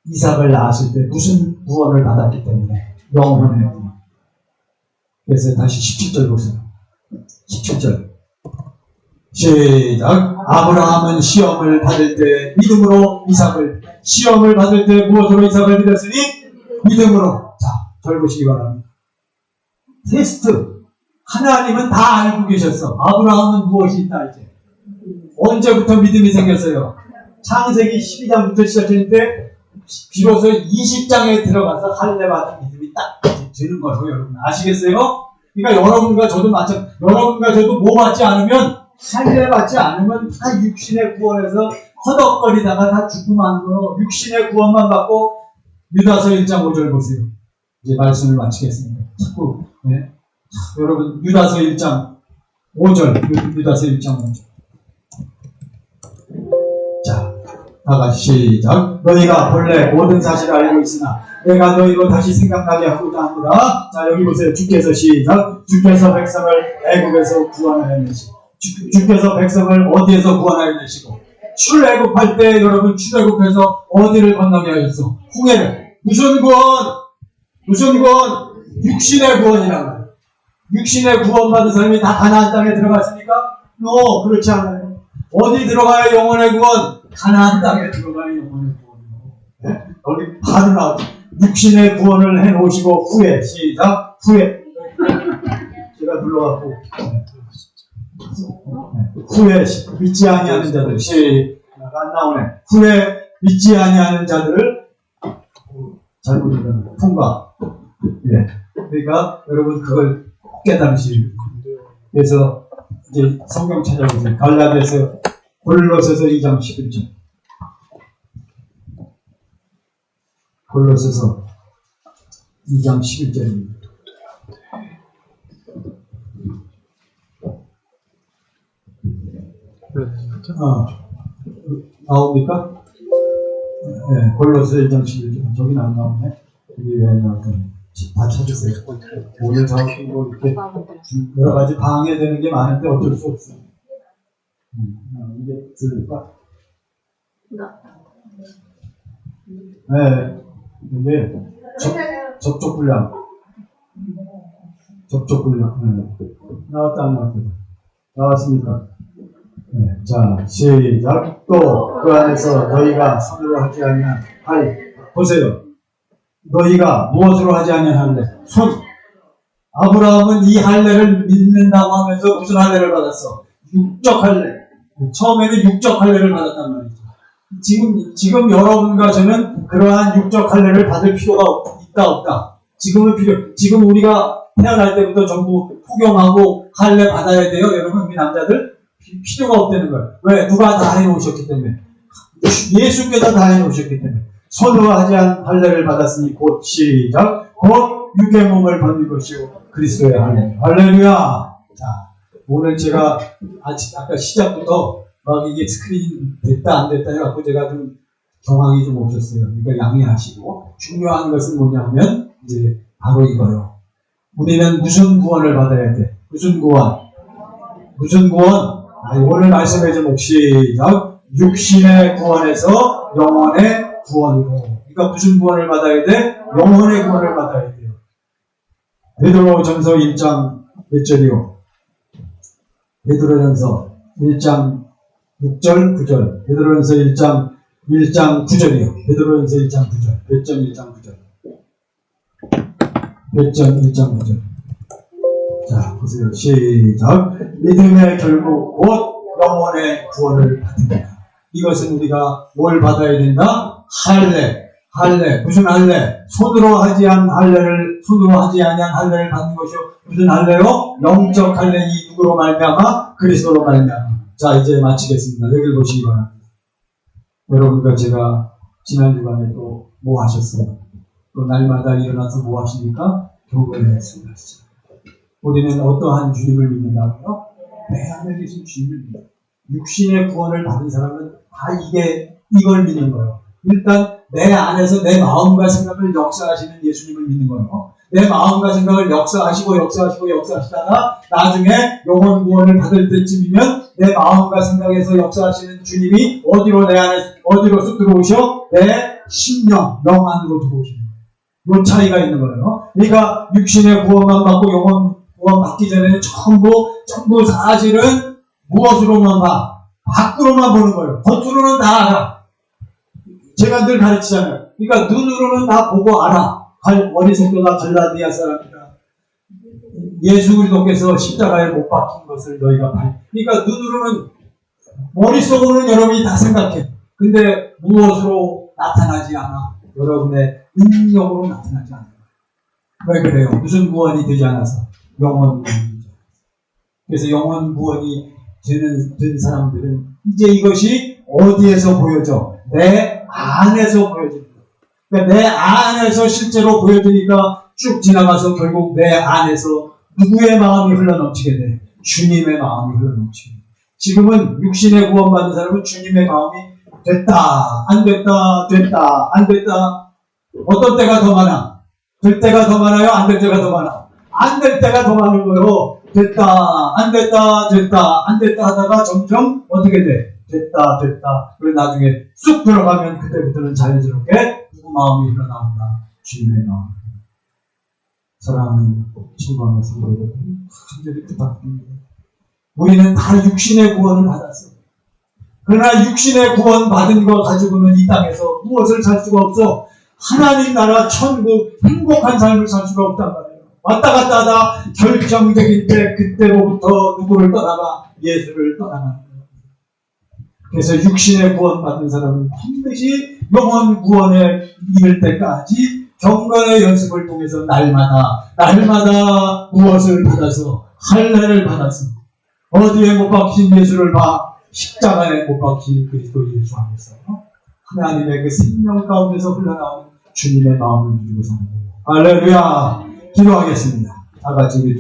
S1: 이삭을 낳았을 때 무슨 구원을 받았기 때문에 영원의 구원. 그래서 다시 17절 보세요. 17절 시작. 아브라함은 시험을 받을 때 믿음으로 이삭을, 시험을 받을 때 무엇으로 이삭을 믿었으니? 믿음으로. 자, 절 보시기 바랍니다. 테스트. 하나님은 다 알고 계셨어. 아브라함은 무엇이 있다 이제. 언제부터 믿음이 생겼어요? 창세기 12장부터 시작했는데 비로소 20장에 들어가서 할례 받은 믿음이 딱 드는 거죠. 여러분 아시겠어요? 그러니까 여러분과 저도 여러분과 저도 뭐 받지 않으면, 할례 받지 않으면 다 육신의 구원에서 허덕거리다가 다 죽고 마는 거예요. 육신의 구원만 받고. 유다서 1장 5절 보세요. 이제 말씀을 마치겠습니다. 자꾸 네. 여러분 유다서 1장 5절, 유다서 1장 5절. 자, 다 같이 시작. 너희가 본래 모든 사실을 알고 있으나 내가 너희로 다시 생각나게 하고자 하노라. 자, 여기 보세요. 주께서 시작. 주께서 백성을 애굽에서 구원하여 내시고, 주께서 백성을 어디에서 구원하여 내시고, 출애굽할 때 여러분 출애굽해서 어디를 건너게 하셨어? 홍해를. 무슨 구원? 무슨 구원? 육신의 구원이라고. 육신의 구원받은 사람이 다 가나안 땅에 들어갔습니까? 그렇지 않아요. 어디 들어가야 영혼의 구원? 가나안 땅에 들어가야 영혼의 구원이요. 네? 여기 바로 나오죠. 육신의 구원을 해놓으시고 후에, 시작. 후에. 제가 불러갖고 후에 믿지 아니하는 자들, 시작. 안 나오네. 후에 믿지 아니하는 자들을 잘못 읽은 통과. 예. 그러니까 여러분 그걸 깨달으시고. 그래서 이제 성경 찾아보세요. 갈라디아서 골로새서 2장 11절. 골로새서 2장 11절입니다. 나옵니까? 네, 골로새 1장 11절. 저긴 안 나오네. 여기 왜 안 나오네. 다 찾으세요. 오늘 자꾸 뭐 이렇게 여러 가지 방해되는 게 많은데 어쩔 수 없어요. 이게 들릴까? 네, 이게 접촉 불량. 접촉 불량. 네. 나왔다 안 나왔다? 나왔습니까? 네. 자, 시작. 또 그 안에서 너희가 손으로 하지 아니한 보세요. 너희가 무엇으로 하지 아니할래? 손. 아브라함은 이 할례를 믿는다고 하면서 무슨 할례를 받았어? 육적 할례. 처음에는 육적 할례를 받았단 말이죠. 지금 여러분과 저는 그러한 육적 할례를 받을 필요가 있다 없다. 지금 우리가 태어날 때부터 전부 포경하고 할례 받아야 돼요. 여러분 우리 남자들 필요가 없다는 거예요. 왜? 누가 다 해놓으셨기 때문에. 예수께서 다 해놓으셨기 때문에. 손으로 하지 않은 할례를 받았으니 곧 시작. 곧 육의 몸을 받는 것이요 그리스도의 할례. 할렐루야. 자, 오늘 제가 아까 시작부터 막 이게 스크린 됐다 안 됐다 해갖고 제가 좀 경황이 좀 없었어요. 그러니까 양해하시고. 중요한 것은 뭐냐면 이제 바로 이거요. 우리는 무슨 구원을 받아야 돼? 무슨 구원? 무슨 구원? 오늘 말씀해 좀 시작. 육신의 구원에서 영혼의 구원이고. 그러니까 무슨 구원을 받아야 돼? 영혼의 구원을 받아야 돼요. 베드로전서 1장 몇 절이요? 베드로전서 1장 6절 9절. 베드로전서 1장 9절이요. 베드로전서 1장 9절. 배전 1장 9절. 배전 1장 9절. 자, 보세요. 시작. 믿음의 결국 곧 영혼의 구원을 받습니다. 이것은 우리가 뭘 받아야 된다? 할례. 무슨 할례? 손으로 하지 않은 할례를, 손으로 하지 아니한 할례를 받는 것이요. 무슨 할례요? 영적 할례. 이 누구로 말미암아? 그리스도로 말미암아. 자, 이제 마치겠습니다. 여기를 보시기 바랍니다. 여러분과 제가 지난 주간에 또 뭐 하셨어요? 또 날마다 일어나서 뭐 하십니까? 교회에 말씀하시죠. 우리는 어떠한 주님을 믿는다고요? 내 안에 계신 주님을 믿어요. 육신의 구원을 받은 사람은 다 이걸 믿는 거예요. 일단 내 안에서 내 마음과 생각을 역사하시는 예수님을 믿는 거예요. 내 마음과 생각을 역사하시다가 나중에 영혼 구원을 받을 때쯤이면 내 마음과 생각에서 역사하시는 주님이 어디로서 들어오셔? 내 심령, 영 안으로 들어오시는 거예요. 이 차이가 있는 거예요. 그러니까 육신의 구원만 받고 영혼 구원 받기 전에는 전부 사실은 무엇으로만 봐? 밖으로만 보는 거예요. 겉으로는 다 알아. 제가 늘 가르치잖아요. 그러니까 눈으로는 다 보고 알아. 어리석도다 갈라디아 사람이라. 예수 그리스도께서 십자가에 못 박힌 것을 너희가 그러니까 눈으로는, 머릿속으로는 여러분이 다 생각해. 근데 무엇으로 나타나지 않아? 여러분의 능력으로 나타나지 않아요. 왜 그래요? 무슨 구원이 되지 않아서? 영혼 구원이죠. 그래서 영혼 구원이 된 사람들은 이제 이것이 어디에서 보여져? 내 안에서 보여집니다. 그러니까 내 안에서 실제로 보여지니까 쭉 지나가서 결국 내 안에서 누구의 마음이 흘러넘치게 돼? 주님의 마음이 흘러넘치게 돼. 지금은 육신의 구원받은 사람은 주님의 마음이 됐다, 안 됐다, 됐다, 안 됐다. 어떤 때가 더 많아? 될 때가 더 많아요? 안 될 때가 더 많아? 안 될 때가 더 많은 거예요. 됐다, 안 됐다, 됐다, 안 됐다 하다가 점점 어떻게 돼? 됐다, 됐다. 그리고 나중에 쑥 들어가면 그때부터는 자연스럽게 누구 마음이 흘러나온다? 주님의 마음. 사랑하는 친구와 성도들, 완전히 부탁드립니다. 우리는 다 육신의 구원을 받았어. 그러나 육신의 구원 받은 거 가지고는 이 땅에서 무엇을 살 수가 없어. 하나님 나라 천국 행복한 삶을 살 수가 없단 말이에요. 왔다 갔다 하다 결정적인 때 그때로부터 누구를 떠나가? 예수를 떠나가는 거예요. 그래서 육신의 구원 받는 사람은 반드시 영혼 구원에 이를 때까지 경건의 연습을 통해서 날마다 무엇을 받아서 할례를 받아서 어디에 못 박힌 예수를 봐? 십자가에 못 박힌 그리스도 예수 안에서 하나님의 그 생명 가운데서 흘러나오는 주님의 마음을 누리고 사는 거예요. 할렐루야. 기도하겠습니다. 다 같이 우리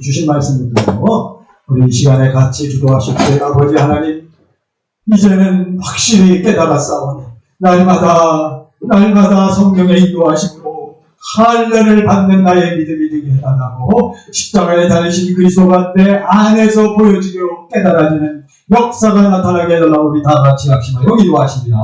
S1: 주신 말씀을 듣고 우리 이 시간에 같이 기도하실 때 아버지 하나님, 이제는 확실히 깨달았사오니 날마다 성령의 인도하심으로 할례를 받는 나의 믿음이 되게 해달라고, 십자가에 달리신 그리스도가 내 안에서 보여지고 깨달아지는 역사가 나타나게 해달라고 우리 다 같이 합시다. 기도하십니다.